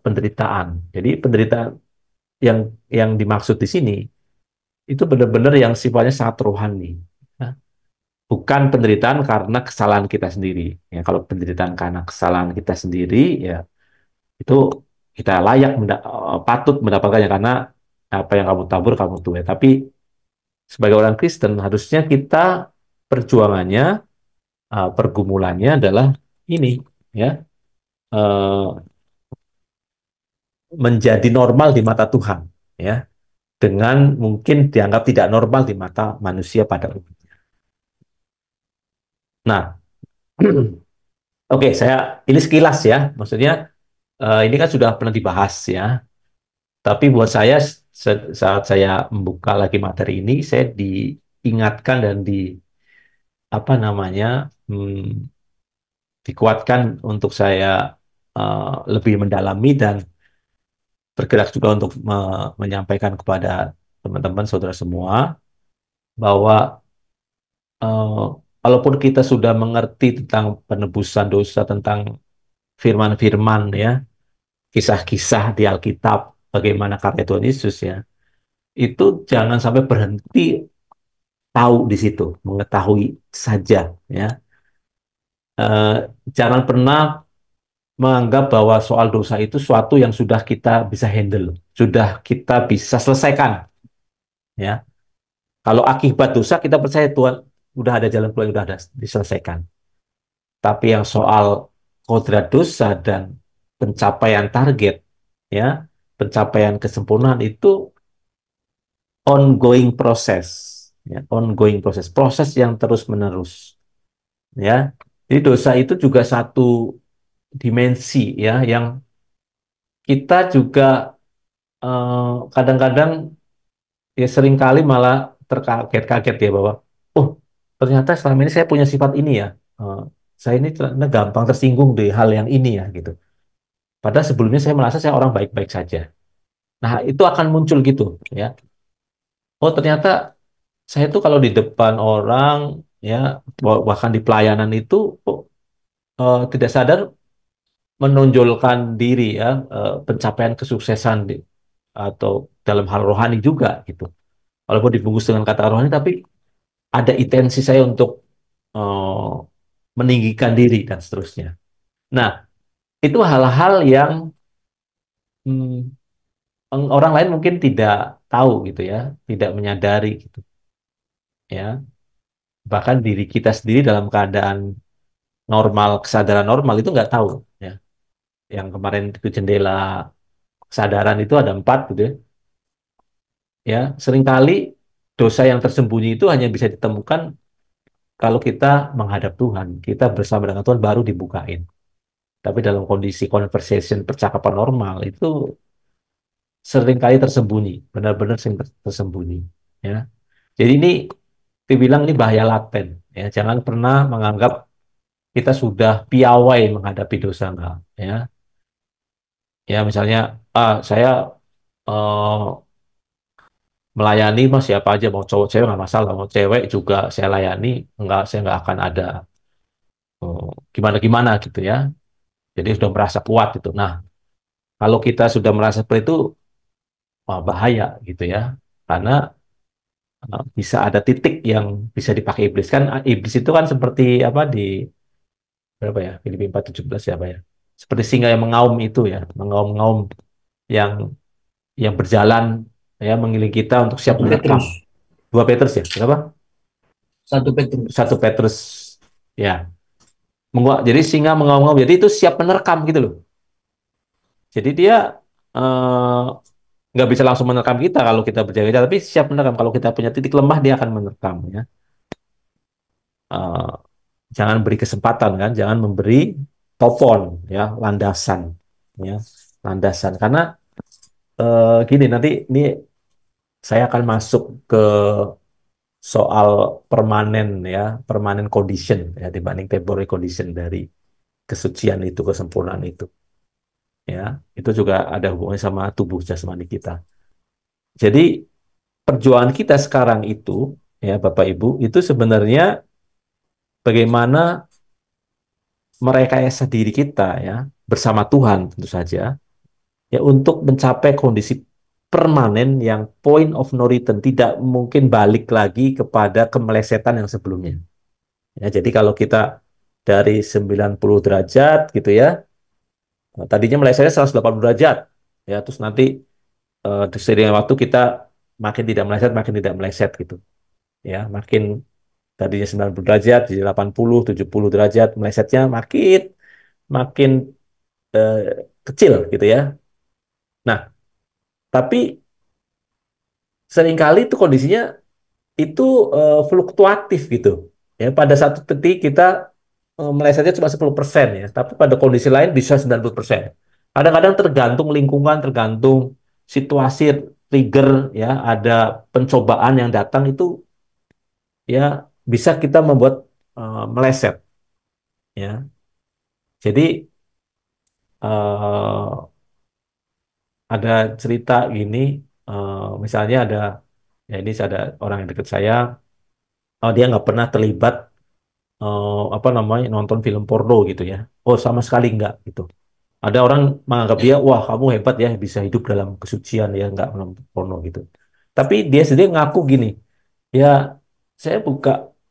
[SPEAKER 1] penderitaan jadi penderitaan yang dimaksud di sini itu benar-benar yang sifatnya sangat rohani ya. Bukan penderitaan karena kesalahan kita sendiri ya kalau penderitaan karena kesalahan kita sendiri ya itu kita layak patut mendapatkannya karena apa yang kamu tabur kamu tuai. Tapi sebagai orang Kristen harusnya kita perjuangannya, pergumulannya adalah ini ya eh, menjadi normal di mata Tuhan ya dengan mungkin dianggap tidak normal di mata manusia pada umumnya. Nah, oke saya ini sekilas ya, maksudnya ini kan sudah pernah dibahas ya. Tapi buat saya saat saya membuka lagi materi ini, saya diingatkan dan di apa namanya dikuatkan untuk saya lebih mendalami dan bergerak juga untuk menyampaikan kepada teman-teman saudara semua bahwa eh, walaupun kita sudah mengerti tentang penebusan dosa, tentang firman-firman ya, kisah-kisah di Alkitab, bagaimana karya Tuhan Yesus ya, itu jangan sampai berhenti tahu di situ, mengetahui saja ya. Eh, jangan pernah menganggap bahwa soal dosa itu suatu yang sudah kita bisa handle, sudah kita bisa selesaikan ya. Kalau akibat dosa kita percaya Tuhan udah ada jalan keluar, udah ada diselesaikan. Tapi yang soal kodrat dosa dan pencapaian target ya, pencapaian kesempurnaan itu ongoing proses ya, ongoing proses, proses yang terus-menerus ya. Jadi dosa itu juga satu dimensi ya yang kita juga kadang-kadang ya seringkali malah terkaget-kaget ya bahwa oh ternyata selama ini saya punya sifat ini ya. Eh, saya ini ternyata gampang tersinggung di hal yang ini ya gitu. Padahal sebelumnya saya merasa saya orang baik-baik saja. Nah, itu akan muncul gitu ya. Oh, ternyata saya tuh kalau di depan orang ya bahkan di pelayanan itu kok tidak sadar menonjolkan diri ya, pencapaian kesuksesan atau dalam hal rohani juga gitu. Walaupun dibungkus dengan kata rohani tapi ada intensi saya untuk eh, meninggikan diri dan seterusnya. Nah, itu hal-hal yang hmm, orang lain mungkin tidak tahu gitu ya, tidak menyadari gitu ya. Bahkan diri kita sendiri dalam keadaan normal, kesadaran normal itu nggak tahu ya. Yang kemarin itu jendela kesadaran itu ada 4 gitu ya. Ya, seringkali dosa yang tersembunyi itu hanya bisa ditemukan kalau kita menghadap Tuhan, kita bersama dengan Tuhan baru dibukain. Tapi dalam kondisi conversation, percakapan normal itu seringkali tersembunyi, benar-benar sering tersembunyi. Ya, jadi ini dibilang ini bahaya laten. Ya, jangan pernah menganggap kita sudah piawai menghadapi dosa enggak. Ya, ya misalnya, saya eh, melayani mas siapa aja mau cowok cewek nggak masalah, mau cewek juga saya layani, enggak saya nggak akan ada gimana-gimana gitu ya. Jadi sudah merasa kuat itu. Nah, kalau kita sudah merasa seperti itu, bahaya gitu ya. Karena bisa ada titik yang bisa dipakai iblis kan. Iblis itu kan seperti apa di berapa ya? Filipi 4:17 ya, Pak ya. Seperti singa yang mengaum itu ya, mengaum-ngaum yang berjalan ya mengelilingi kita untuk siap
[SPEAKER 3] Satu
[SPEAKER 1] menerkam.
[SPEAKER 3] Petrus,
[SPEAKER 1] 2 Petrus ya, berapa?
[SPEAKER 3] satu Petrus.
[SPEAKER 1] 1 Petrus ya. Jadi singa mengaum-ngaum, jadi itu siap menerkam gitu loh. Jadi dia eh, nggak bisa langsung menerkam kita kalau kita berjaga-jaga, tapi siap menerkam. Kalau kita punya titik lemah, dia akan menerkam ya. Eh, jangan beri kesempatan kan, jangan memberi topon ya, landasan ya, landasan. Karena gini nanti ini saya akan masuk ke soal permanen ya, permanen condition ya dibanding temporary condition dari kesucian itu, kesempurnaan itu ya. Itu juga ada hubungannya sama tubuh jasmani kita. Jadi perjuangan kita sekarang itu ya Bapak Ibu itu sebenarnya bagaimana merekayasa diri kita ya bersama Tuhan tentu saja ya untuk mencapai kondisi permanen yang point of no return, tidak mungkin balik lagi kepada kemelesetan yang sebelumnya. Ya, jadi kalau kita dari 90 derajat gitu ya, tadinya melesetnya 180 derajat ya, terus nanti seiring waktu kita makin tidak meleset gitu. Ya, makin tadinya 90 derajat jadi 80, 70 derajat, melesetnya makin makin eh, kecil gitu ya. Nah, tapi seringkali itu kondisinya itu fluktuatif gitu. Ya, pada satu titik kita melesetnya cuma 10% ya, tapi pada kondisi lain bisa 90%. Kadang-kadang tergantung lingkungan, tergantung situasi trigger ya, ada pencobaan yang datang itu ya bisa kita membuat meleset ya. Jadi eh, ada cerita gini, misalnya ada ya ini ada orang yang dekat saya, dia nggak pernah terlibat apa namanya nonton film porno gitu ya. Oh sama sekali nggak gitu. Ada orang menganggap dia, wah kamu hebat ya bisa hidup dalam kesucian ya nggak nonton porno gitu. Tapi dia sendiri ngaku gini, ya saya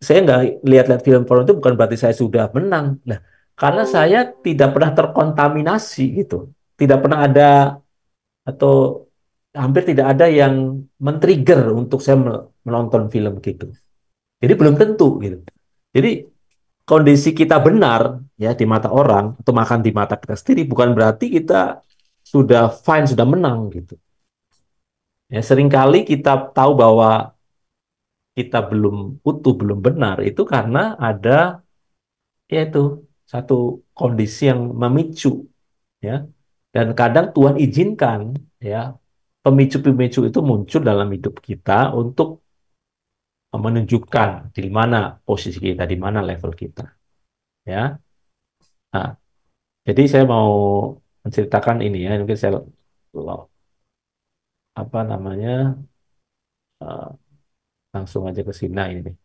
[SPEAKER 1] saya nggak lihat-lihat film porno itu bukan berarti saya sudah menang. Nah, karena saya tidak pernah terkontaminasi gitu, tidak pernah ada atau hampir tidak ada yang men-trigger untuk saya menonton film gitu. Jadi belum tentu gitu. Jadi kondisi kita benar ya di mata orang atau makan di mata kita sendiri bukan berarti kita sudah fine, sudah menang gitu. Ya seringkali kita tahu bahwa kita belum utuh, belum benar itu karena ada yaitu satu kondisi yang memicu ya. Dan kadang Tuhan izinkan ya pemicu-pemicu itu muncul dalam hidup kita untuk menunjukkan di mana posisi kita, di mana level kita ya. Nah, jadi saya mau menceritakan ini ya, mungkin saya apa namanya eh, langsung aja ke Sina ini nih.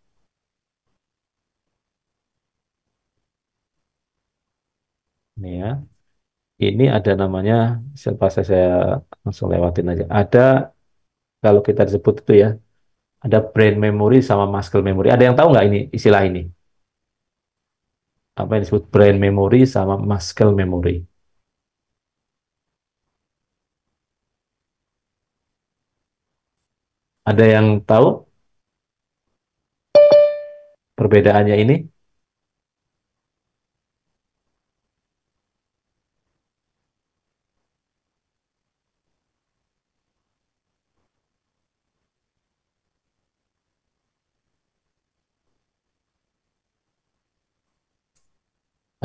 [SPEAKER 1] Ini ya. Ini ada namanya pas saya langsung lewatin aja. Ada kalau kita disebut itu ya, ada brain memory sama muscle memory. Ada yang tahu nggak ini istilah ini? Apa yang disebut brain memory sama muscle memory? Ada yang tahu perbedaannya ini?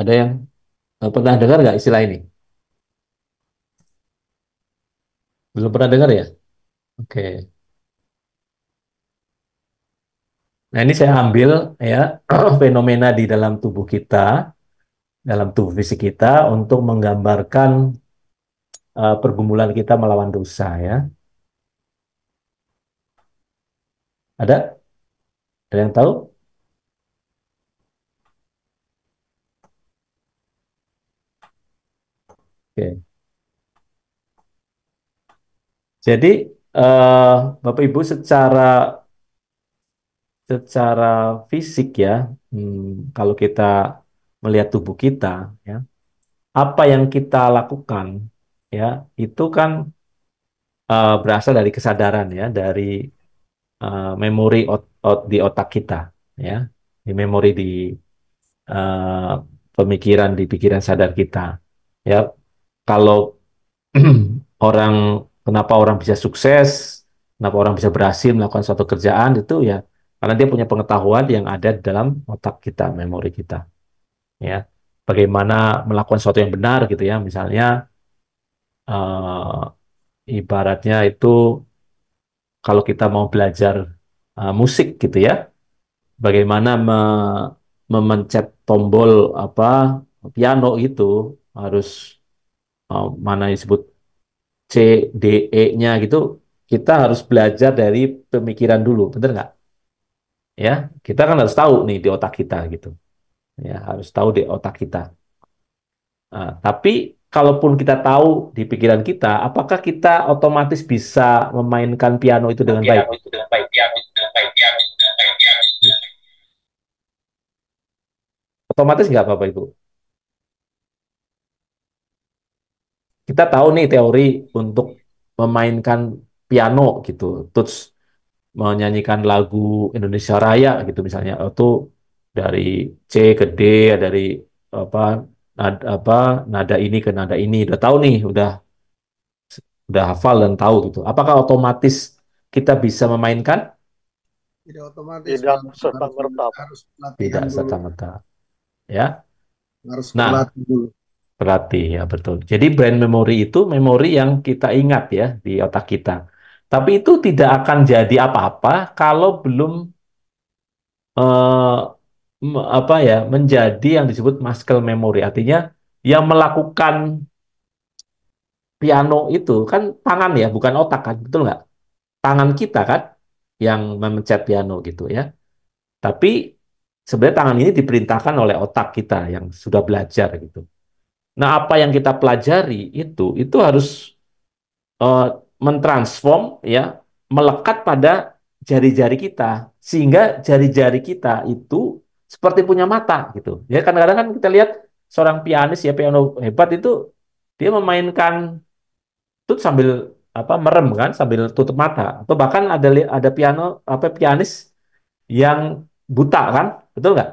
[SPEAKER 1] Ada yang pernah dengar nggak istilah ini? Belum pernah dengar ya? Oke. Nah, ini saya ambil ya fenomena di dalam tubuh kita, dalam tubuh fisik kita untuk menggambarkan pergumulan kita melawan dosa ya. Ada? Ada yang tahu? Oke. Jadi Bapak Ibu secara fisik ya, kalau kita melihat tubuh kita, ya, apa yang kita lakukan, ya, itu kan berasal dari kesadaran ya, dari memori di otak kita, ya, di memori di eh, pemikiran di pikiran sadar kita, ya. Kalau orang kenapa orang bisa sukses, kenapa orang bisa berhasil melakukan suatu kerjaan itu ya karena dia punya pengetahuan yang ada di dalam otak kita, memori kita, ya. Bagaimana melakukan sesuatu yang benar gitu ya, misalnya ibaratnya itu kalau kita mau belajar musik gitu ya, bagaimana memencet tombol apa piano itu harus mana disebut C, D, E-nya gitu, kita harus belajar dari pemikiran dulu, bener nggak? Ya, kita kan harus tahu nih di otak kita gitu, ya harus tahu di otak kita. Tapi kalaupun kita tahu di pikiran kita, apakah kita otomatis bisa memainkan piano itu dengan baik? Otomatis nggak Bapak Ibu? Kita tahu nih teori untuk memainkan piano gitu, terus menyanyikan lagu Indonesia Raya gitu misalnya, itu dari C ke D, dari apa apa nada ini ke nada ini, udah tahu nih, udah hafal dan tahu gitu. Apakah otomatis kita bisa memainkan?
[SPEAKER 4] Tidak otomatis,
[SPEAKER 2] Tidak
[SPEAKER 4] Pak.
[SPEAKER 2] serta merta, Pak.
[SPEAKER 4] Harus latihan
[SPEAKER 1] Tidak
[SPEAKER 4] dulu.
[SPEAKER 1] serta-merta, ya.
[SPEAKER 4] Harus
[SPEAKER 1] Nah,
[SPEAKER 4] berlatih dulu.
[SPEAKER 1] berarti ya betul. Jadi brain memory itu memori yang kita ingat ya di otak kita. Tapi itu tidak akan jadi apa-apa kalau belum eh, apa ya menjadi yang disebut muscle memory. Artinya yang melakukan piano itu kan tangan ya, bukan otak kan, betul nggak? Tangan kita kan yang memencet piano gitu ya. Tapi sebenarnya tangan ini diperintahkan oleh otak kita yang sudah belajar gitu. Nah, apa yang kita pelajari itu harus eh, mentransform ya, melekat pada jari-jari kita sehingga jari-jari kita itu seperti punya mata gitu. Ya kadang-kadang kan kita lihat seorang pianis ya piano hebat itu dia memainkan itu sambil apa merem kan sambil tutup mata atau bahkan ada piano apa pianis yang buta kan, betul nggak?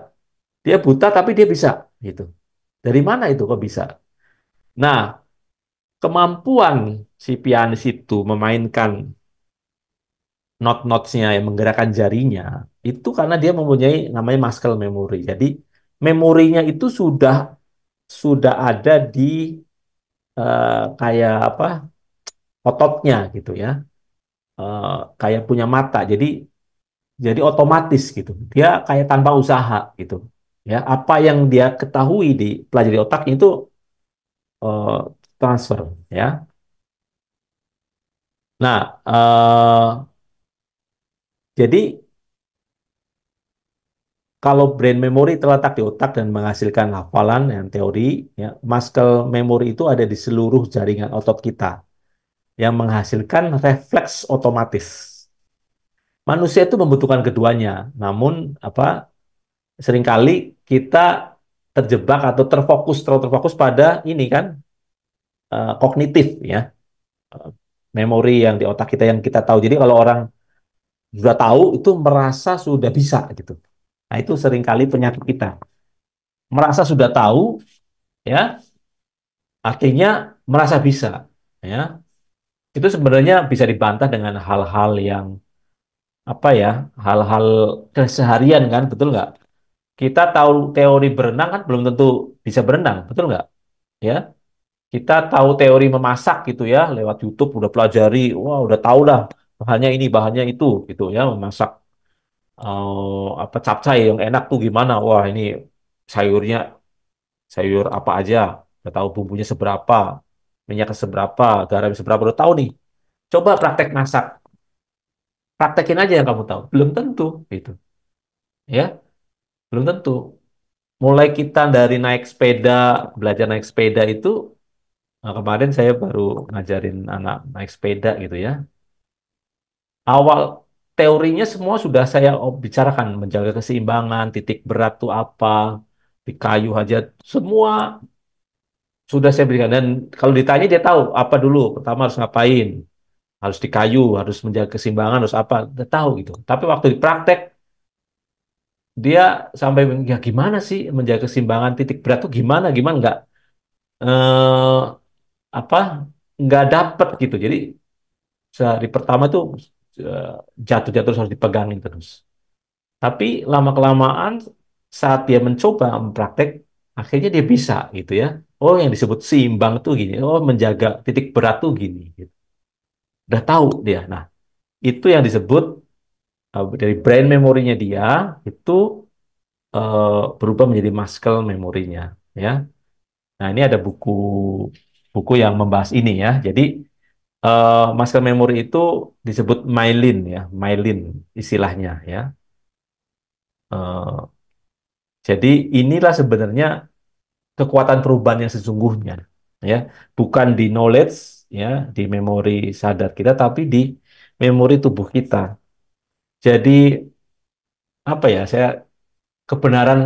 [SPEAKER 1] Dia buta tapi dia bisa gitu. Dari mana itu kok bisa? Nah, kemampuan si pianis itu memainkan not-notnya yang menggerakkan jarinya itu karena dia mempunyai namanya muscle memory. Jadi memorinya itu sudah ada di kayak apa ototnya gitu ya. Eh, Kayak punya mata. Jadi otomatis gitu. Dia kayak tanpa usaha gitu. Ya, apa yang dia ketahui di pelajari otaknya itu eh, transfer ya. Nah, jadi kalau brain memory terletak di otak dan menghasilkan hafalan yang teori, ya, muscle memory itu ada di seluruh jaringan otot kita yang menghasilkan refleks otomatis. Manusia itu membutuhkan keduanya, namun apa seringkali kita terjebak atau terlalu terfokus pada ini kan kognitif ya, eh, memori yang di otak kita yang kita tahu. Jadi kalau orang sudah tahu itu merasa sudah bisa gitu. Nah, itu seringkali penyakit kita. Merasa sudah tahu ya artinya merasa bisa, ya. Itu sebenarnya bisa dibantah dengan hal-hal yang apa ya, hal-hal keseharian kan, betul nggak? Kita tahu teori berenang kan belum tentu bisa berenang, betul nggak? Ya, kita tahu teori memasak gitu ya, lewat YouTube udah pelajari, wah udah tahu lah bahannya ini, bahannya itu, gitu ya, memasak apa capcay yang enak tuh gimana? Wah ini sayurnya sayur apa aja, udah tahu bumbunya seberapa, minyaknya seberapa, garam seberapa, udah tahu nih. Coba praktek masak, praktekin aja yang kamu tahu. Belum tentu, gitu. Ya, belum tentu. Mulai kita dari naik sepeda, belajar naik sepeda itu Nah, kemarin saya baru ngajarin anak naik sepeda gitu ya. Awal teorinya semua sudah saya bicarakan, menjaga keseimbangan, titik berat tuh apa, di kayu aja, semua sudah saya berikan. Dan kalau ditanya dia tahu apa dulu, pertama harus ngapain, harus di kayu, harus menjaga keseimbangan, harus apa, udah tahu gitu. Tapi waktu di praktek, dia sampai, ya gimana sih menjaga keseimbangan, titik berat tuh gimana, gimana, nggak, eh, apa, nggak dapet gitu. Jadi sehari pertama tuh eh, jatuh-jatuh terus harus dipegangin terus. Tapi lama-kelamaan saat dia mencoba mempraktek, akhirnya dia bisa gitu ya. Oh, yang disebut seimbang tuh gini. Oh, menjaga titik berat tuh gini. Gitu. Udah tahu dia. Nah, itu yang disebut dari brain memorinya dia itu berubah menjadi muscle memorinya. Ya. Nah, ini ada buku yang membahas ini ya. Jadi muscle memory itu disebut myelin ya, myelin istilahnya ya. Eh, jadi inilah sebenarnya kekuatan perubahan yang sesungguhnya ya, bukan di knowledge ya, di memori sadar kita, tapi di memori tubuh kita. Jadi apa ya, saya kebenaran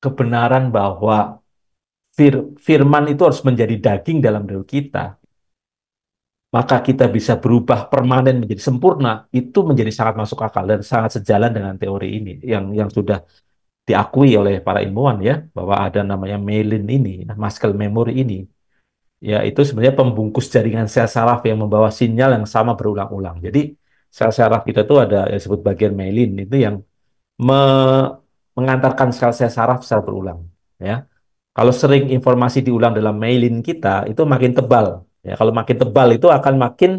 [SPEAKER 1] kebenaran bahwa firman itu harus menjadi daging dalam diri kita, maka kita bisa berubah permanen menjadi sempurna, itu menjadi sangat masuk akal dan sangat sejalan dengan teori ini yang sudah diakui oleh para ilmuwan ya, bahwa ada namanya myelin ini, muscle memory ini. Ya, itu sebenarnya pembungkus jaringan sel saraf yang membawa sinyal yang sama berulang-ulang. Jadi, sel saraf kita tuh ada yang disebut bagian myelin, itu yang mengantarkan sel-sel saraf secara berulang. Ya, kalau sering informasi diulang dalam myelin kita, itu makin tebal. Ya, kalau makin tebal itu akan makin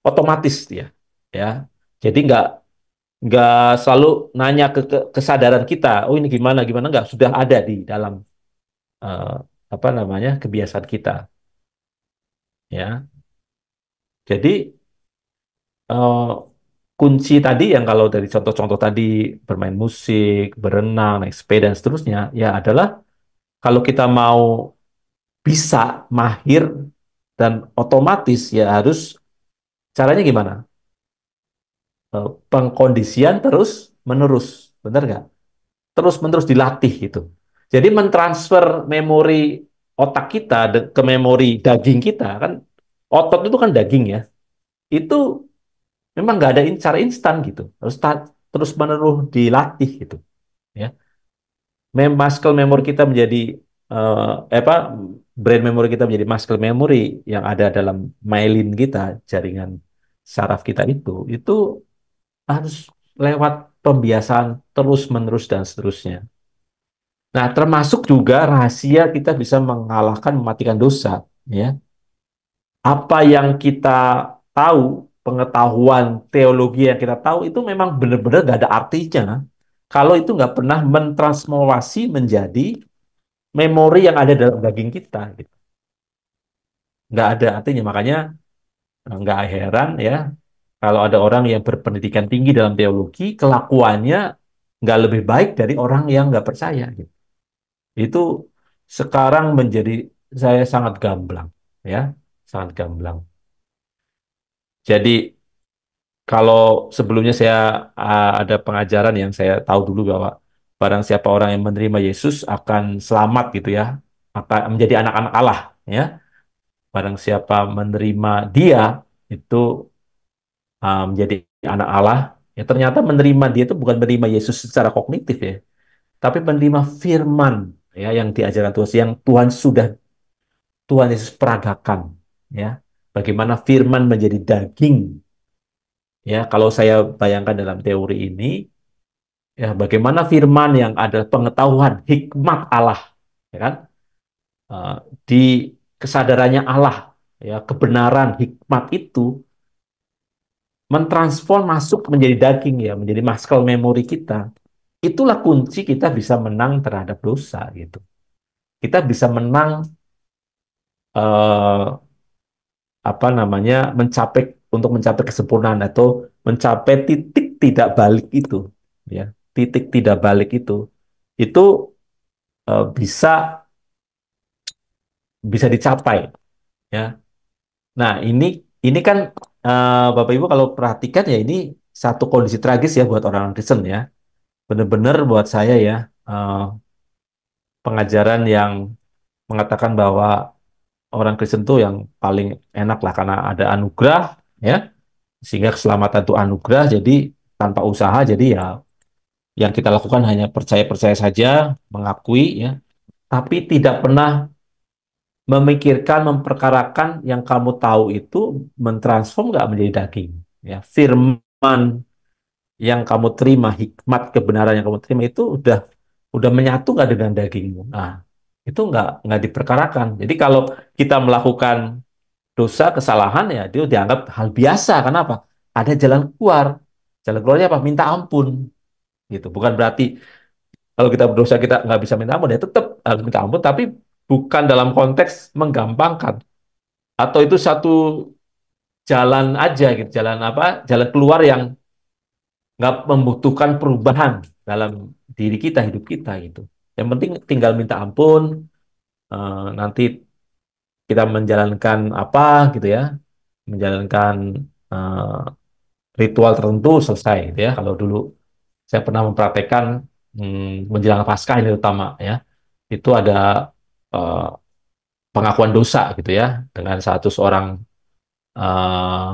[SPEAKER 1] otomatis dia. Ya, jadi nggak selalu nanya kesadaran kita. Oh, ini gimana gimana, nggak, sudah ada di dalam eh, apa namanya, kebiasaan kita. Ya, jadi eh, kunci tadi yang kalau dari contoh-contoh tadi, bermain musik, berenang, naik sepeda, dan seterusnya, ya adalah kalau kita mau bisa mahir dan otomatis, ya harus caranya gimana? Pengkondisian terus menerus, benar nggak? Terus menerus dilatih itu. Jadi mentransfer memori otak kita ke memori daging kita kan, otot itu kan daging ya. Itu memang nggak ada cara instan gitu, harus terus menerus dilatih gitu ya. Muscle memory kita menjadi apa, brain memory kita menjadi muscle memory yang ada dalam myelin kita, jaringan saraf kita itu harus lewat pembiasaan terus menerus dan seterusnya. Nah, termasuk juga rahasia kita bisa mengalahkan, mematikan dosa ya. Apa yang kita tahu, pengetahuan teologi yang kita tahu itu memang benar-benar nggak ada artinya kalau itu nggak pernah mentransformasi menjadi memori yang ada dalam daging kita gitu. Nggak ada artinya, makanya nggak heran ya kalau ada orang yang berpendidikan tinggi dalam teologi, kelakuannya nggak lebih baik dari orang yang nggak percaya gitu. Itu sekarang menjadi, saya sangat gamblang ya, sangat gamblang. Jadi kalau sebelumnya saya ada pengajaran yang saya tahu dulu bahwa barang siapa orang yang menerima Yesus akan selamat gitu ya, akan menjadi anak-anak Allah ya. Barang siapa menerima Dia itu menjadi anak Allah. Ya ternyata menerima Dia itu bukan menerima Yesus secara kognitif ya, tapi menerima firman ya yang diajarkan Tuhan, yang Tuhan Yesus peragakan ya. Bagaimana firman menjadi daging ya, kalau saya bayangkan dalam teori ini, ya, bagaimana firman yang adalah pengetahuan hikmat Allah, ya kan? Eh, di kesadarannya Allah, ya, kebenaran hikmat itu mentransform masuk menjadi daging ya, menjadi muscle memory kita. Itulah kunci kita bisa menang terhadap dosa gitu. Kita bisa menang eh, apa namanya, untuk mencapai kesempurnaan atau mencapai titik tidak balik itu, ya. Titik tidak balik itu bisa bisa dicapai ya. Nah, ini kan Bapak Ibu kalau perhatikan ya ini satu kondisi tragis ya buat orang Kristen ya. Benar-benar buat saya ya eh, pengajaran yang mengatakan bahwa orang Kristen tuh yang paling enak lah karena ada anugerah ya, sehingga keselamatan itu anugerah. Jadi tanpa usaha jadi ya yang kita lakukan hanya percaya-percaya saja, mengakui ya, tapi tidak pernah memikirkan, memperkarakan yang kamu tahu itu mentransform nggak menjadi daging. Ya, firman yang kamu terima, hikmat kebenaran yang kamu terima itu udah menyatu nggak dengan dagingmu. Nah, itu nggak diperkarakan. Jadi kalau kita melakukan dosa, kesalahan ya itu dianggap hal biasa. Kenapa? Ada jalan keluar. Jalan keluarnya apa? Minta ampun. Gitu. Bukan berarti kalau kita berdosa kita nggak bisa minta ampun ya tetap harus minta ampun, tapi bukan dalam konteks menggampangkan. Atau itu satu jalan aja gitu, jalan apa? Jalan keluar yang nggak membutuhkan perubahan dalam diri kita, hidup kita gitu. Yang penting tinggal minta ampun, nanti kita menjalankan apa gitu ya, menjalankan eh, ritual tertentu selesai gitu ya. Kalau dulu saya pernah mempraktekkan menjelang Paskah ini terutama ya, itu ada eh, pengakuan dosa gitu ya dengan satu seorang eh,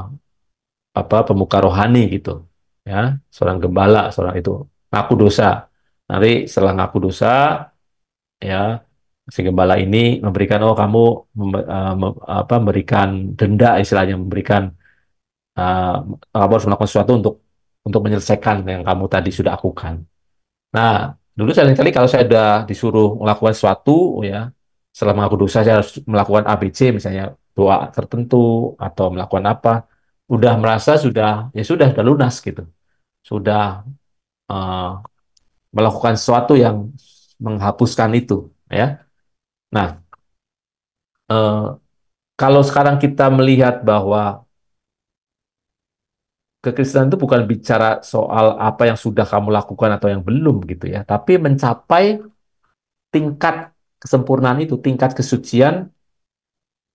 [SPEAKER 1] apa pemuka rohani gitu ya, seorang gembala, seorang itu ngaku dosa. Nanti setelah ngaku dosa ya si gembala ini memberikan oh kamu apa memberikan denda istilahnya memberikan eh, kamu harus melakukan sesuatu untuk menyelesaikan yang kamu tadi sudah lakukan. Nah, dulu kali kalau saya sudah disuruh melakukan sesuatu ya setelah mengaku dosa saya harus melakukan ABC misalnya doa tertentu atau melakukan apa udah merasa sudah lunas gitu sudah eh, melakukan sesuatu yang menghapuskan itu ya. Nah, eh, kalau sekarang kita melihat bahwa kekristenan itu bukan bicara soal apa yang sudah kamu lakukan atau yang belum gitu ya, tapi mencapai tingkat kesempurnaan itu, tingkat kesucian,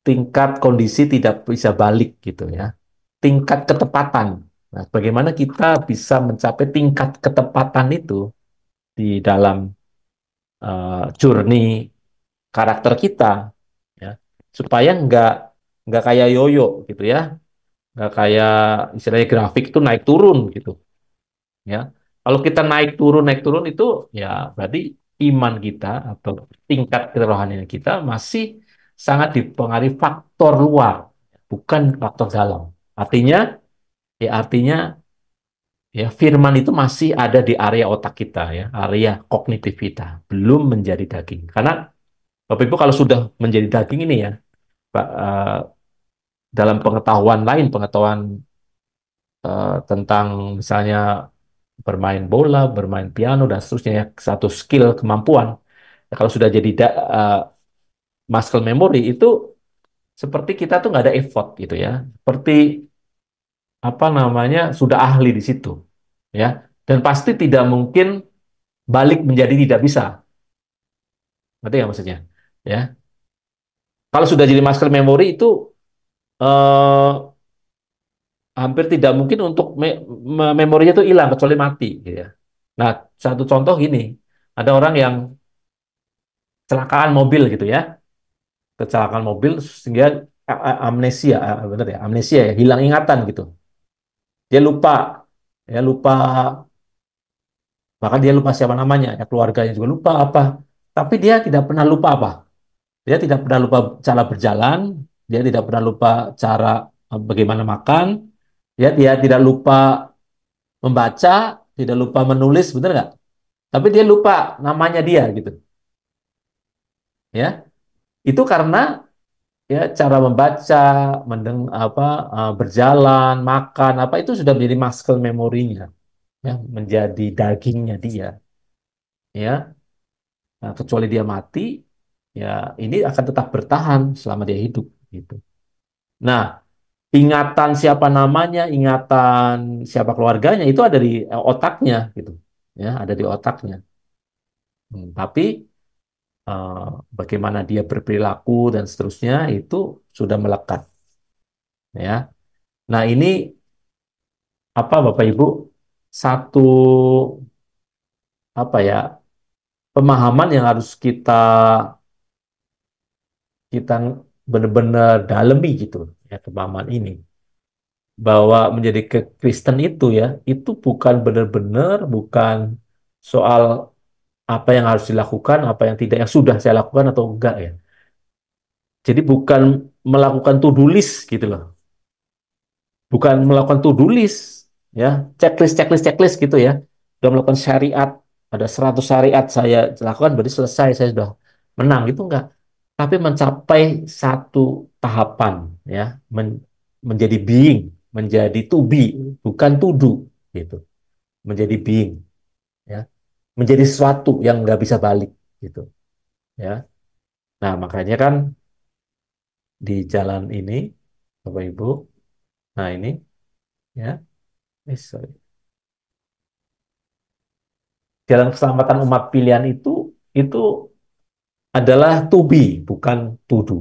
[SPEAKER 1] tingkat kondisi tidak bisa balik gitu ya, tingkat ketepatan. Nah, bagaimana kita bisa mencapai tingkat ketepatan itu di dalam journey karakter kita ya supaya nggak kayak yoyo gitu ya nggak kayak istilahnya grafik itu naik turun gitu ya kalau kita naik turun itu ya berarti iman kita atau tingkat kerohanian kita masih sangat dipengaruhi faktor luar bukan faktor dalam artinya ya firman itu masih ada di area otak kita ya area kognitif kita belum menjadi daging karena Bapak Ibu kalau sudah menjadi daging ini ya, Pak, dalam pengetahuan lain, pengetahuan tentang misalnya bermain bola, bermain piano dan seterusnya ya, satu skill kemampuan. Ya, kalau sudah jadi muscle memory itu seperti kita tuh nggak ada effort gitu ya, seperti apa namanya sudah ahli di situ ya, dan pasti tidak mungkin balik menjadi tidak bisa, ngerti ya maksudnya? Ya, kalau sudah jadi muscle memory itu eh, hampir tidak mungkin untuk memorinya itu hilang kecuali mati gitu ya. Nah, satu contoh gini, ada orang yang kecelakaan mobil gitu ya, kecelakaan mobil sehingga amnesia, benar ya, amnesia ya, hilang ingatan gitu. Dia lupa, ya lupa, bahkan dia lupa siapa namanya, ya keluarganya juga lupa apa. Tapi dia tidak pernah lupa apa. Dia tidak pernah lupa cara berjalan, dia tidak pernah lupa cara bagaimana makan, ya dia tidak lupa membaca, tidak lupa menulis, benar nggak? Tapi dia lupa namanya dia gitu, ya. Itu karena ya cara membaca, apa berjalan, makan, apa itu sudah menjadi muscle memorinya, ya, menjadi dagingnya dia, ya. Nah, kecuali dia mati, ya ini akan tetap bertahan selama dia hidup, gitu. Nah, ingatan siapa namanya, ingatan siapa keluarganya itu ada di otaknya, gitu, ya, ada di otaknya. Tapi eh, bagaimana dia berperilaku dan seterusnya itu sudah melekat, ya. Nah, ini apa Bapak Ibu, satu apa ya, pemahaman yang harus kita kita benar-benar dalemi gitu, ya, pemahaman ini bahwa menjadi Kristen itu bukan benar-benar bukan soal apa yang harus dilakukan, apa yang tidak, yang sudah saya lakukan atau enggak, ya. Jadi bukan melakukan to-do list gitu loh. Bukan melakukan to-do list, ya, checklist gitu, ya. Sudah melakukan syariat, ada 100 syariat saya lakukan berarti selesai, saya sudah menang, gitu enggak. Tapi mencapai satu tahapan, ya, menjadi being, menjadi to be, bukan to do, gitu. Menjadi being, ya. Menjadi sesuatu yang nggak bisa balik, gitu, ya. Nah, makanya kan di jalan ini, Bapak Ibu, nah ini, ya, sorry. Jalan keselamatan umat pilihan itu adalah to be, bukan to do,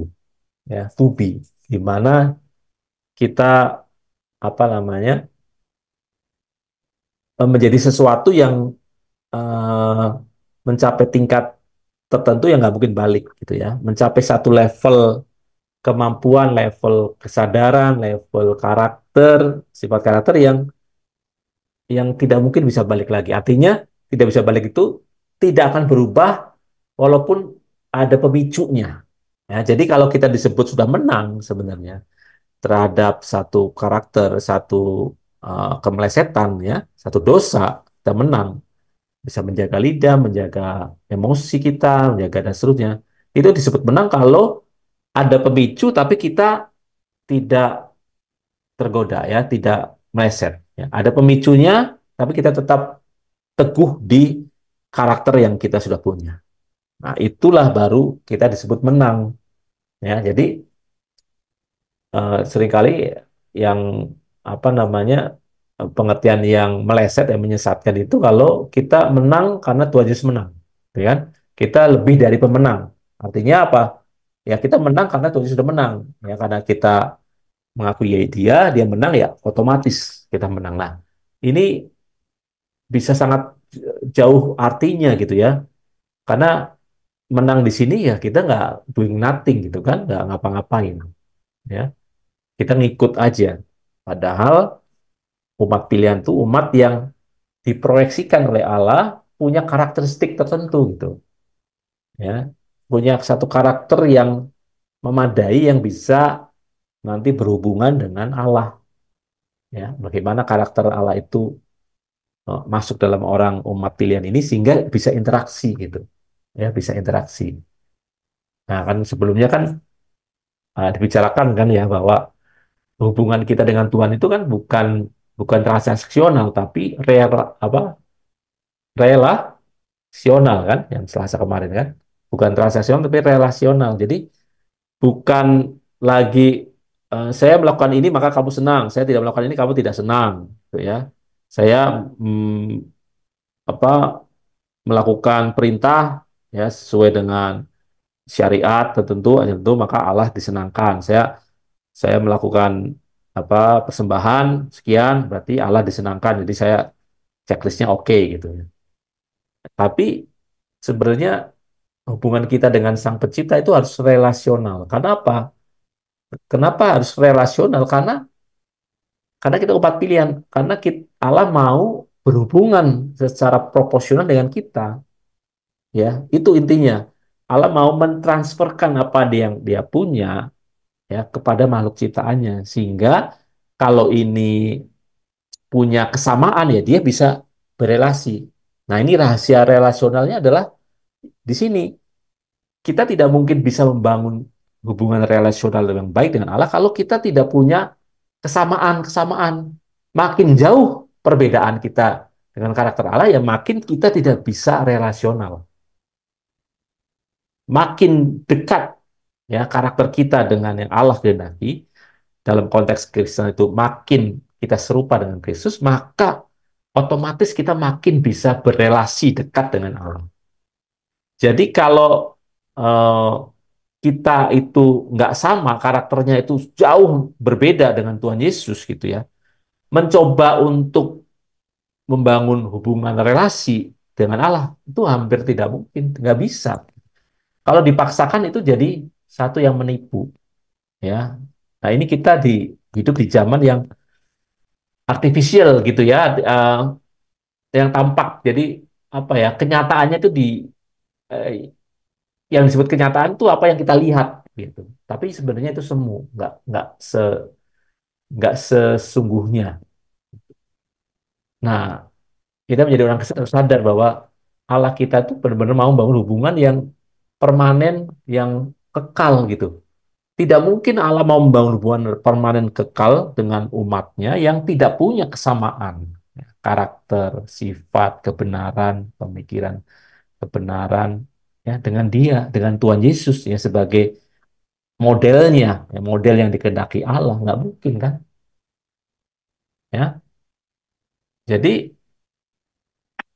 [SPEAKER 1] ya, to be, di mana kita apa namanya, menjadi sesuatu yang eh, mencapai tingkat tertentu yang nggak mungkin balik, gitu, ya, mencapai satu level kemampuan, level kesadaran, level karakter, sifat karakter yang tidak mungkin bisa balik lagi. Artinya tidak bisa balik itu tidak akan berubah walaupun ada pemicunya. Ya, jadi kalau kita disebut sudah menang sebenarnya terhadap satu karakter, satu kemelesetan, ya, satu dosa, kita menang, bisa menjaga lidah, menjaga emosi kita, menjaga dan seterusnya. Itu disebut menang kalau ada pemicu tapi kita tidak tergoda, ya, tidak meleset. Ya. Ada pemicunya tapi kita tetap teguh di karakter yang kita sudah punya. Nah, itulah baru kita disebut menang. Ya, jadi seringkali yang apa namanya, pengertian yang meleset, yang menyesatkan itu kalau kita menang karena Tuhan Yesus menang, ya kan? Kita lebih dari pemenang. Artinya apa? Ya kita menang karena Tuhan Yesus sudah menang. Ya karena kita mengakui dia menang, ya otomatis kita menang. Nah, ini bisa sangat jauh artinya gitu, ya. Karena menang di sini ya kita nggak doing nothing gitu kan, nggak ngapa-ngapain, ya. Kita ngikut aja. Padahal umat pilihan itu umat yang diproyeksikan oleh Allah punya karakteristik tertentu gitu, ya. Punya satu karakter yang memadai yang bisa nanti berhubungan dengan Allah, ya. Bagaimana karakter Allah itu masuk dalam orang umat pilihan ini sehingga bisa interaksi gitu, ya, bisa interaksi. Nah, kan sebelumnya kan dibicarakan kan, ya, bahwa hubungan kita dengan Tuhan itu kan bukan bukan transaksional tapi apa relasional kan, yang Selasa kemarin kan, bukan transaksional tapi relasional. Jadi bukan lagi saya melakukan ini maka kamu senang, saya tidak melakukan ini kamu tidak senang, gitu, ya. Saya apa melakukan perintah, ya, sesuai dengan syariat tertentu maka Allah disenangkan. Saya melakukan apa persembahan sekian berarti Allah disenangkan. Jadi saya checklistnya oke, gitu, ya. Tapi sebenarnya hubungan kita dengan Sang Pencipta itu harus relasional. Karena apa? Kenapa harus relasional? Karena kita umat pilihan. Karena Allah mau berhubungan secara proporsional dengan kita. Ya, itu intinya. Allah mau mentransferkan apa yang dia punya, ya, kepada makhluk ciptaannya. Sehingga kalau ini punya kesamaan, ya dia bisa berelasi. Nah, ini rahasia relasionalnya adalah di sini. Kita tidak mungkin bisa membangun hubungan relasional yang baik dengan Allah kalau kita tidak punya kesamaan-kesamaan. Makin jauh perbedaan kita dengan karakter Allah, ya makin kita tidak bisa relasional. Makin dekat, ya, karakter kita dengan yang Allah kehendaki, dalam konteks Kristen itu makin kita serupa dengan Kristus, maka otomatis kita makin bisa berelasi dekat dengan Allah. Jadi kalau eh, kita itu nggak sama, karakternya itu jauh berbeda dengan Tuhan Yesus gitu ya. Mencoba untuk membangun hubungan relasi dengan Allah itu hampir tidak mungkin, nggak bisa. Kalau dipaksakan itu jadi satu yang menipu, ya. Nah ini kita hidup di zaman yang artifisial gitu ya, yang tampak. Jadi apa ya kenyataannya itu eh, yang disebut kenyataan itu apa yang kita lihat gitu. Tapi sebenarnya itu semu, nggak sesungguhnya. Nah, kita menjadi orang sadar bahwa Allah kita itu benar-benar mau bangun hubungan yang permanen, yang kekal gitu. Tidak mungkin Allah mau membangun hubungan permanen kekal dengan umatnya yang tidak punya kesamaan. Ya, karakter, sifat, kebenaran, pemikiran, kebenaran, ya dengan Dia, dengan Tuhan Yesus ya sebagai modelnya, ya, model yang dikehendaki Allah, nggak mungkin kan? Ya, jadi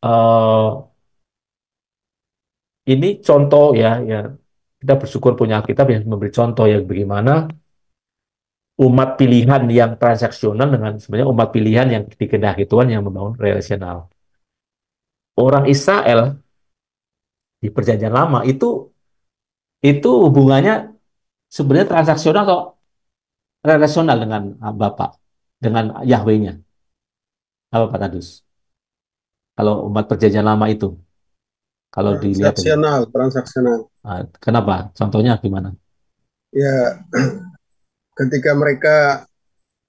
[SPEAKER 1] eh, ini contoh ya, ya kita bersyukur punya Alkitab yang memberi contoh ya bagaimana umat pilihan yang transaksional dengan sebenarnya umat pilihan yang dikehendaki Tuhan yang membangun relasional. Orang Israel di Perjanjian Lama itu hubungannya sebenarnya transaksional atau relasional dengan Bapa, dengan Yahweh-nya. Apa Pak Tadus? Kalau umat Perjanjian Lama itu, kalau dilihat dari,
[SPEAKER 4] Transaksional.
[SPEAKER 1] kenapa? Contohnya gimana?
[SPEAKER 4] Ya, ketika mereka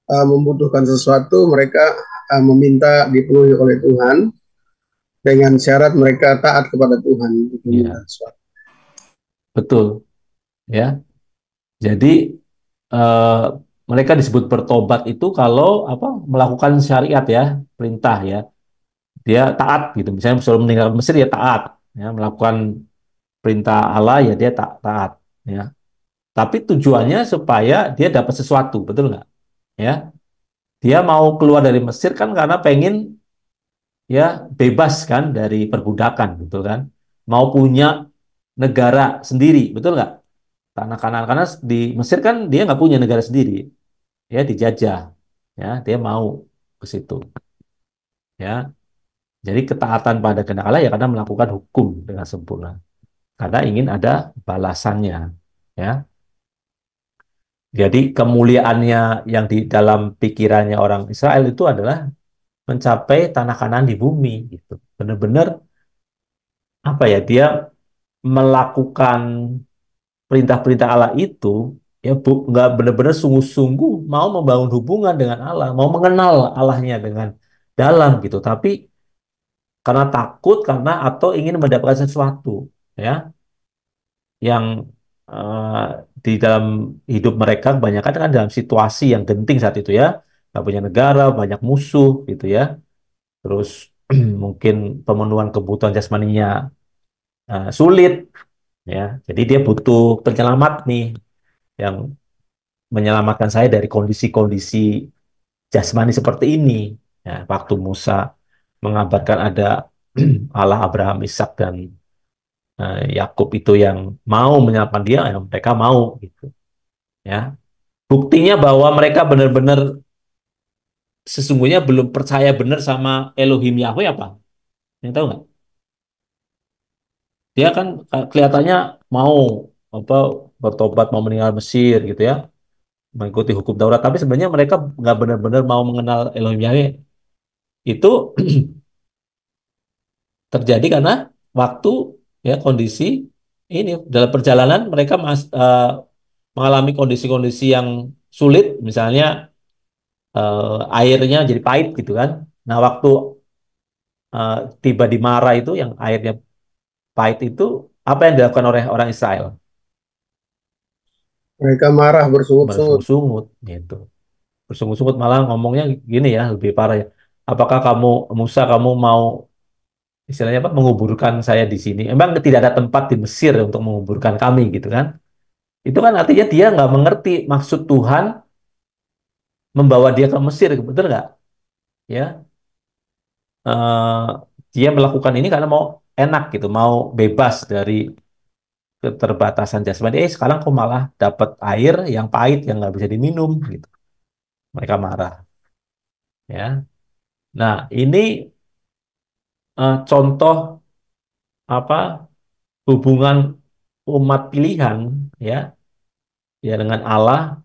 [SPEAKER 4] membutuhkan sesuatu, mereka meminta dipenuhi oleh Tuhan dengan syarat mereka taat kepada Tuhan untuk meminta
[SPEAKER 1] Ya,
[SPEAKER 4] sesuatu.
[SPEAKER 1] betul. Ya, jadi eh, mereka disebut bertobat itu kalau apa melakukan syariat ya, perintah ya. Dia taat gitu. Misalnya sebelum meninggalkan Mesir ya taat, ya, melakukan perintah Allah ya dia taat, ya. Tapi tujuannya supaya dia dapat sesuatu, betul nggak? Ya, dia mau keluar dari Mesir kan karena pengen ya bebas kan dari perbudakan, betul kan? Mau punya negara sendiri, betul nggak? Tanah Kanaan karena di Mesir kan dia nggak punya negara sendiri, ya dijajah, ya dia mau ke situ, ya. Jadi ketaatan pada kehendak Allah ya karena melakukan hukum dengan sempurna, karena ingin ada balasannya, ya. Jadi kemuliaannya yang di dalam pikirannya orang Israel itu adalah mencapai tanah Kanaan di bumi, gitu. Benar-benar apa ya dia melakukan perintah-perintah Allah itu ya nggak benar-benar sungguh-sungguh mau membangun hubungan dengan Allah, mau mengenal Allahnya dengan dalam gitu. Tapi karena takut karena atau ingin mendapatkan sesuatu ya yang eh, di dalam hidup mereka kebanyakan kan dalam situasi yang genting saat itu ya, nggak punya negara, banyak musuh gitu ya. Terus mungkin pemenuhan kebutuhan jasmaninya sulit ya. Jadi dia butuh penyelamat nih yang menyelamatkan saya dari kondisi-kondisi jasmani seperti ini. Ya, waktu Musa mengabarkan ada Allah Abraham, Ishak dan Yakub itu yang mau menyelamatkan dia, ya mereka mau gitu. Ya, buktinya bahwa mereka benar-benar sesungguhnya belum percaya benar sama Elohim Yahweh apa? Yang tahu nggak? Dia kan kelihatannya mau apa bertobat mau meninggal Mesir gitu ya, mengikuti hukum Taurat, tapi sebenarnya mereka nggak benar-benar mau mengenal Elohim Yahweh. Itu terjadi karena waktu ya kondisi ini dalam perjalanan mereka mengalami kondisi-kondisi yang sulit, misalnya airnya jadi pahit gitu kan. Nah, waktu eh, tiba di Mara itu yang airnya pahit itu apa yang dilakukan oleh orang Israel?
[SPEAKER 4] Mereka marah bersungut-sungut.
[SPEAKER 1] Bersungut-sungut gitu. Bersungut-sungut malah ngomongnya gini ya, lebih parah ya. Apakah kamu Musa kamu mau istilahnya apa menguburkan saya di sini? Emang tidak ada tempat di Mesir untuk menguburkan kami gitu kan? Itu kan artinya dia nggak mengerti maksud Tuhan membawa dia ke Mesir, betul nggak? Ya, eh, dia melakukan ini karena mau enak gitu, mau bebas dari keterbatasan jasmani, sekarang kok malah dapat air yang pahit yang nggak bisa diminum gitu. Mereka marah, ya. Nah, ini contoh apa hubungan umat pilihan, ya, ya dengan Allah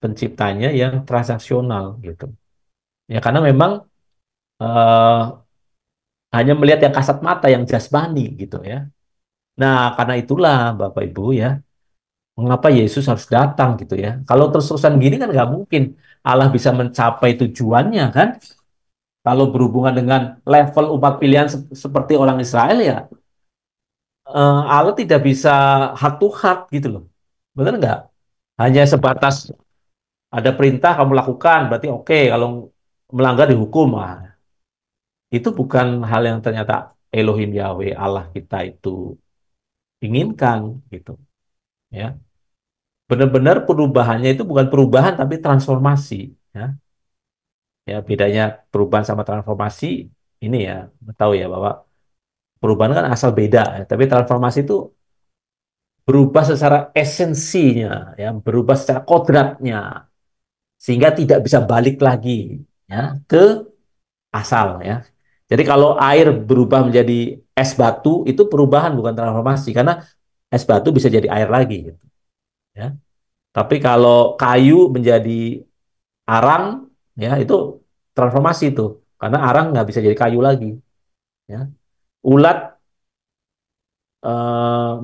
[SPEAKER 1] penciptanya yang transaksional gitu. Ya karena memang eh, hanya melihat yang kasat mata, yang jasmani gitu ya. Nah, karena itulah Bapak Ibu ya, mengapa Yesus harus datang gitu ya. Kalau terus-terusan gini kan nggak mungkin Allah bisa mencapai tujuannya kan. Kalau berhubungan dengan level umat pilihan seperti orang Israel ya, Allah tidak bisa heart to heart gitu loh. Benar nggak? Hanya sebatas ada perintah kamu lakukan, berarti oke. Kalau melanggar dihukum. Ah, itu bukan hal yang ternyata Elohim Yahweh Allah kita itu inginkan gitu ya. Benar-benar perubahannya itu bukan perubahan tapi transformasi ya. Ya bedanya perubahan sama transformasi ini ya, tahu ya bahwa perubahan kan asal beda ya. Tapi transformasi itu berubah secara esensinya ya, berubah secara kodratnya sehingga tidak bisa balik lagi ya ke asal ya. Jadi kalau air berubah menjadi es batu itu perubahan bukan transformasi karena es batu bisa jadi air lagi gitu ya. Tapi kalau kayu menjadi arang ya itu transformasi itu karena arang nggak bisa jadi kayu lagi ya. Ulat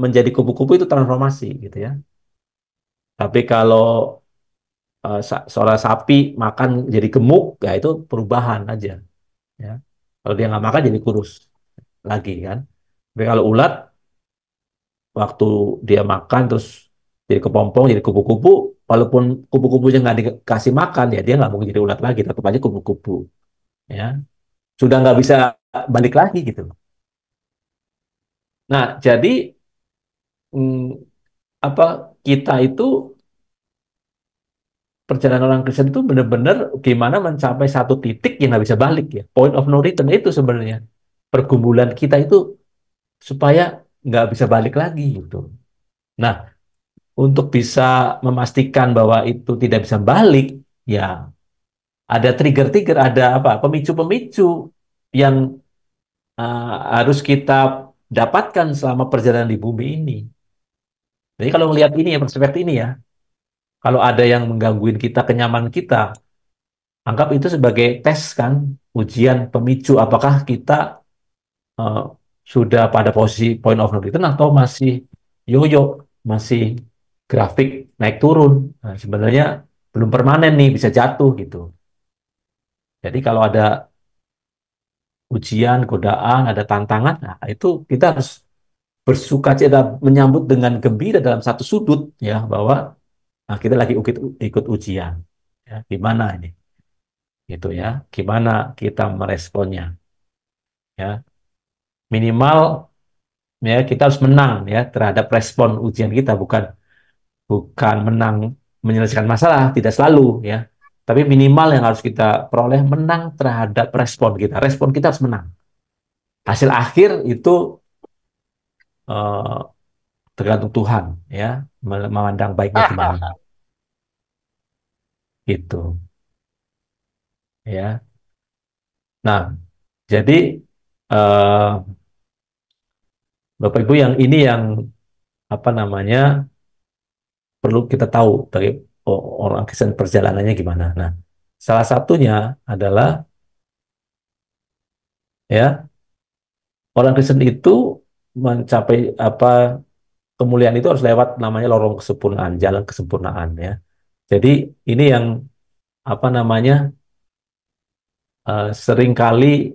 [SPEAKER 1] menjadi kupu-kupu itu transformasi gitu ya. Tapi kalau seorang sapi makan jadi gemuk ya itu perubahan aja ya. Kalau dia nggak makan jadi kurus lagi kan. Tapi kalau ulat waktu dia makan terus jadi kepompong jadi kupu-kupu, walaupun kupu-kupunya nggak dikasih makan ya dia nggak mungkin jadi ulat lagi, tetap aja kupu-kupu ya. Sudah nggak bisa balik lagi gitu. Nah, jadi mm, apa kita itu perjalanan orang Kristen itu benar-benar gimana mencapai satu titik yang nggak bisa balik ya. Point of no return itu sebenarnya pergumulan kita itu supaya nggak bisa balik lagi gitu. Nah, untuk bisa memastikan bahwa itu tidak bisa balik, ya ada trigger-trigger, ada apa pemicu-pemicu yang harus kita dapatkan selama perjalanan di bumi ini. Jadi kalau melihat ini ya perspektif ini ya, kalau ada yang menggangguin kita, kenyamanan kita, anggap itu sebagai tes kan, ujian pemicu apakah kita eh, sudah pada posisi point of no return atau masih yoyo, masih grafik naik turun. Nah, sebenarnya belum permanen nih, bisa jatuh gitu. Jadi kalau ada ujian, godaan, ada tantangan, nah itu kita harus bersukacita menyambut dengan gembira dalam satu sudut ya bahwa nah, kita lagi ikut ujian. Ya, gimana ini? Gitu ya. Gimana kita meresponnya? Ya, minimal ya kita harus menang ya terhadap respon ujian kita, bukan bukan menang menyelesaikan masalah, tidak selalu ya. Tapi minimal yang harus kita peroleh menang terhadap respon kita. Respon kita harus menang. Hasil akhir itu eh, tergantung Tuhan ya, memandang baiknya gimana gitu ya. Nah, jadi eh, Bapak Ibu yang ini yang apa namanya perlu kita tahu dari orang Kristen perjalanannya gimana. Nah, salah satunya adalah ya orang Kristen itu mencapai apa kemuliaan itu harus lewat namanya lorong kesempurnaan, jalan kesempurnaan ya. Jadi ini yang apa namanya seringkali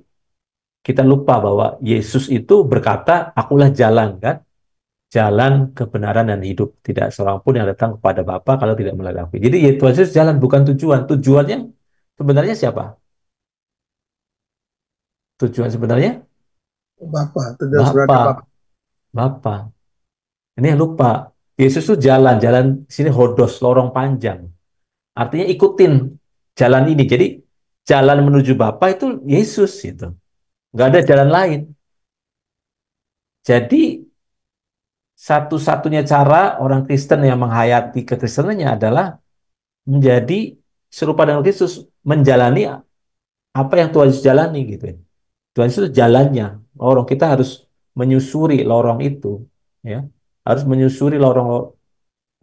[SPEAKER 1] kita lupa bahwa Yesus itu berkata, "Akulah jalan," kan? Jalan kebenaran dan hidup. Tidak seorang pun yang datang kepada Bapa kalau tidak melalui aku. Jadi Tuhan Yesus jalan bukan tujuan. Tujuannya sebenarnya siapa? Tujuan sebenarnya
[SPEAKER 4] Bapak, tujuan sebenarnya
[SPEAKER 1] Bapa.
[SPEAKER 4] Bapak.
[SPEAKER 1] Bapa. Ini yang lupa. Yesus itu jalan, jalan sini hodos, lorong panjang. Artinya ikutin jalan ini. Jadi jalan menuju Bapa itu Yesus itu. Nggak ada jalan lain. Jadi satu-satunya cara orang Kristen yang menghayati kekristenannya adalah menjadi serupa dengan Kristus, menjalani apa yang Tuhan Yesus jalani gitu ya. Tuhan Yesus jalannya, lorong kita harus menyusuri lorong itu, ya, harus menyusuri lorong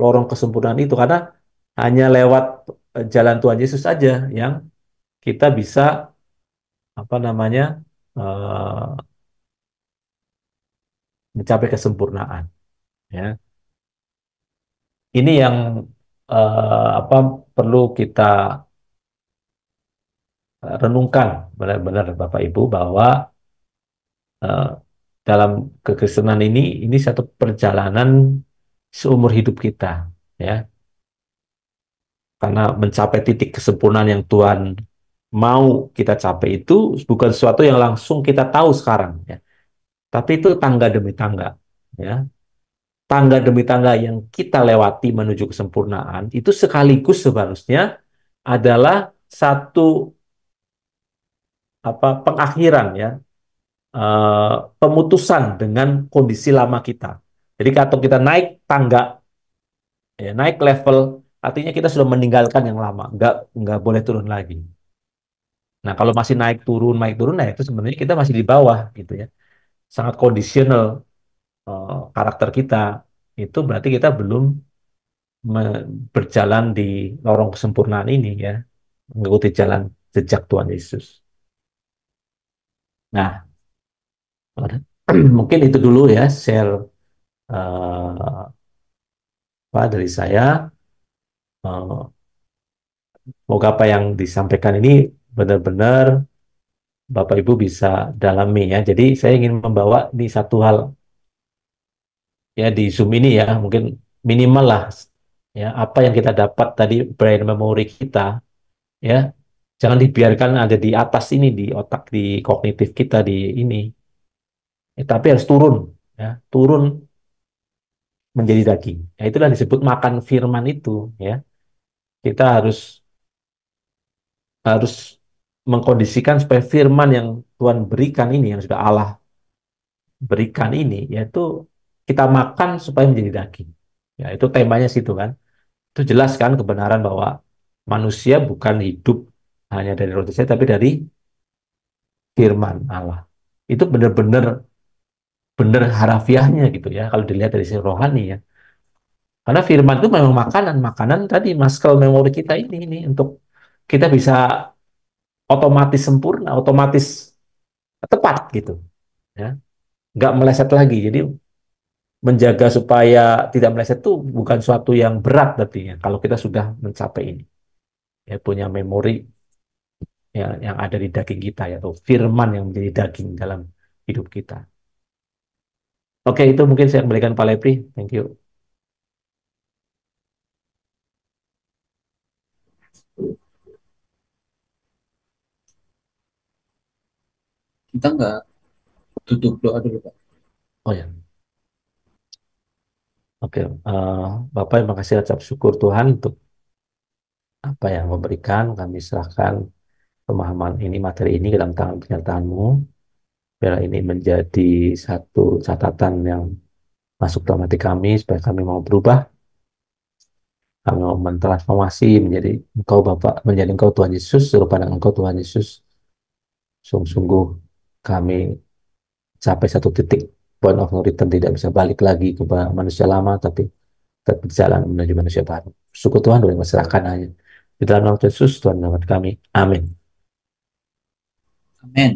[SPEAKER 1] lorong kesempurnaan itu karena hanya lewat jalan Tuhan Yesus saja yang kita bisa apa namanya eh, mencapai kesempurnaan. Ya, ini yang apa perlu kita renungkan benar-benar Bapak Ibu bahwa eh, dalam kekristenan ini satu perjalanan seumur hidup kita, ya, karena mencapai titik kesempurnaan yang Tuhan mau kita capai itu bukan sesuatu yang langsung kita tahu sekarang, ya, tapi itu tangga demi tangga, ya, tangga demi tangga yang kita lewati menuju kesempurnaan itu sekaligus seharusnya adalah satu apa pengakhiran, ya, eh, pemutusan dengan kondisi lama kita. Jadi kalau kita naik tangga, ya, naik level, artinya kita sudah meninggalkan yang lama, nggak boleh turun lagi. Nah, kalau masih naik turun, nah itu sebenarnya kita masih di bawah gitu ya. Sangat kondisional karakter kita. Itu berarti kita belum berjalan di lorong kesempurnaan ini ya, mengikuti jalan jejak Tuhan Yesus. Nah, mungkin itu dulu ya share apa dari saya. Semoga apa yang disampaikan ini benar-benar Bapak Ibu bisa dalami ya. Jadi saya ingin membawa di satu hal ya di Zoom ini ya, mungkin minimal lah ya apa yang kita dapat tadi brain memory kita ya. Jangan dibiarkan ada di atas ini di otak di kognitif kita di ini. Tapi harus turun ya, turun menjadi daging. Ya itulah disebut makan firman itu ya. Kita harus harus mengkondisikan supaya firman yang Tuhan berikan ini yang sudah Allah berikan ini yaitu kita makan supaya menjadi daging. Ya, itu temanya situ kan. Itu jelas kan kebenaran bahwa manusia bukan hidup hanya dari roti saja tapi dari firman Allah. Itu benar-benar benar harafiahnya gitu ya kalau dilihat dari sisi rohani ya. Karena firman itu memang makanan, makanan tadi muscle memory kita ini untuk kita bisa otomatis sempurna, otomatis tepat gitu ya. Nggak meleset lagi. Jadi menjaga supaya tidak meleset itu bukan suatu yang berat artinya kalau kita sudah mencapai ini ya punya memori ya, yang ada di daging kita yaitu firman yang menjadi daging dalam hidup kita. Oke, itu mungkin saya kembalikan Pak Lepri. Thank you.
[SPEAKER 3] Kita nggak tutup doa dulu, Pak.
[SPEAKER 1] Oh ya, oke. Bapak, terima kasih ucap syukur Tuhan untuk apa yang memberikan. Kami serahkan pemahaman ini, materi ini ke dalam tangan penyertaan-Mu. Biar ini menjadi satu catatan yang masuk dalam hati kami supaya kami mau berubah. Kami mau mentransformasi menjadi Engkau Bapak, menjadi Engkau Tuhan Yesus, serupa dengan Engkau Tuhan Yesus. Sungguh-sungguh kami sampai satu titik point of no return tidak bisa balik lagi ke manusia lama, tapi tetap berjalan menuju manusia baru. Syukur Tuhan boleh masyarakat hanya. Di dalam nama Yesus, Tuhan kami. Amin.
[SPEAKER 3] Amin.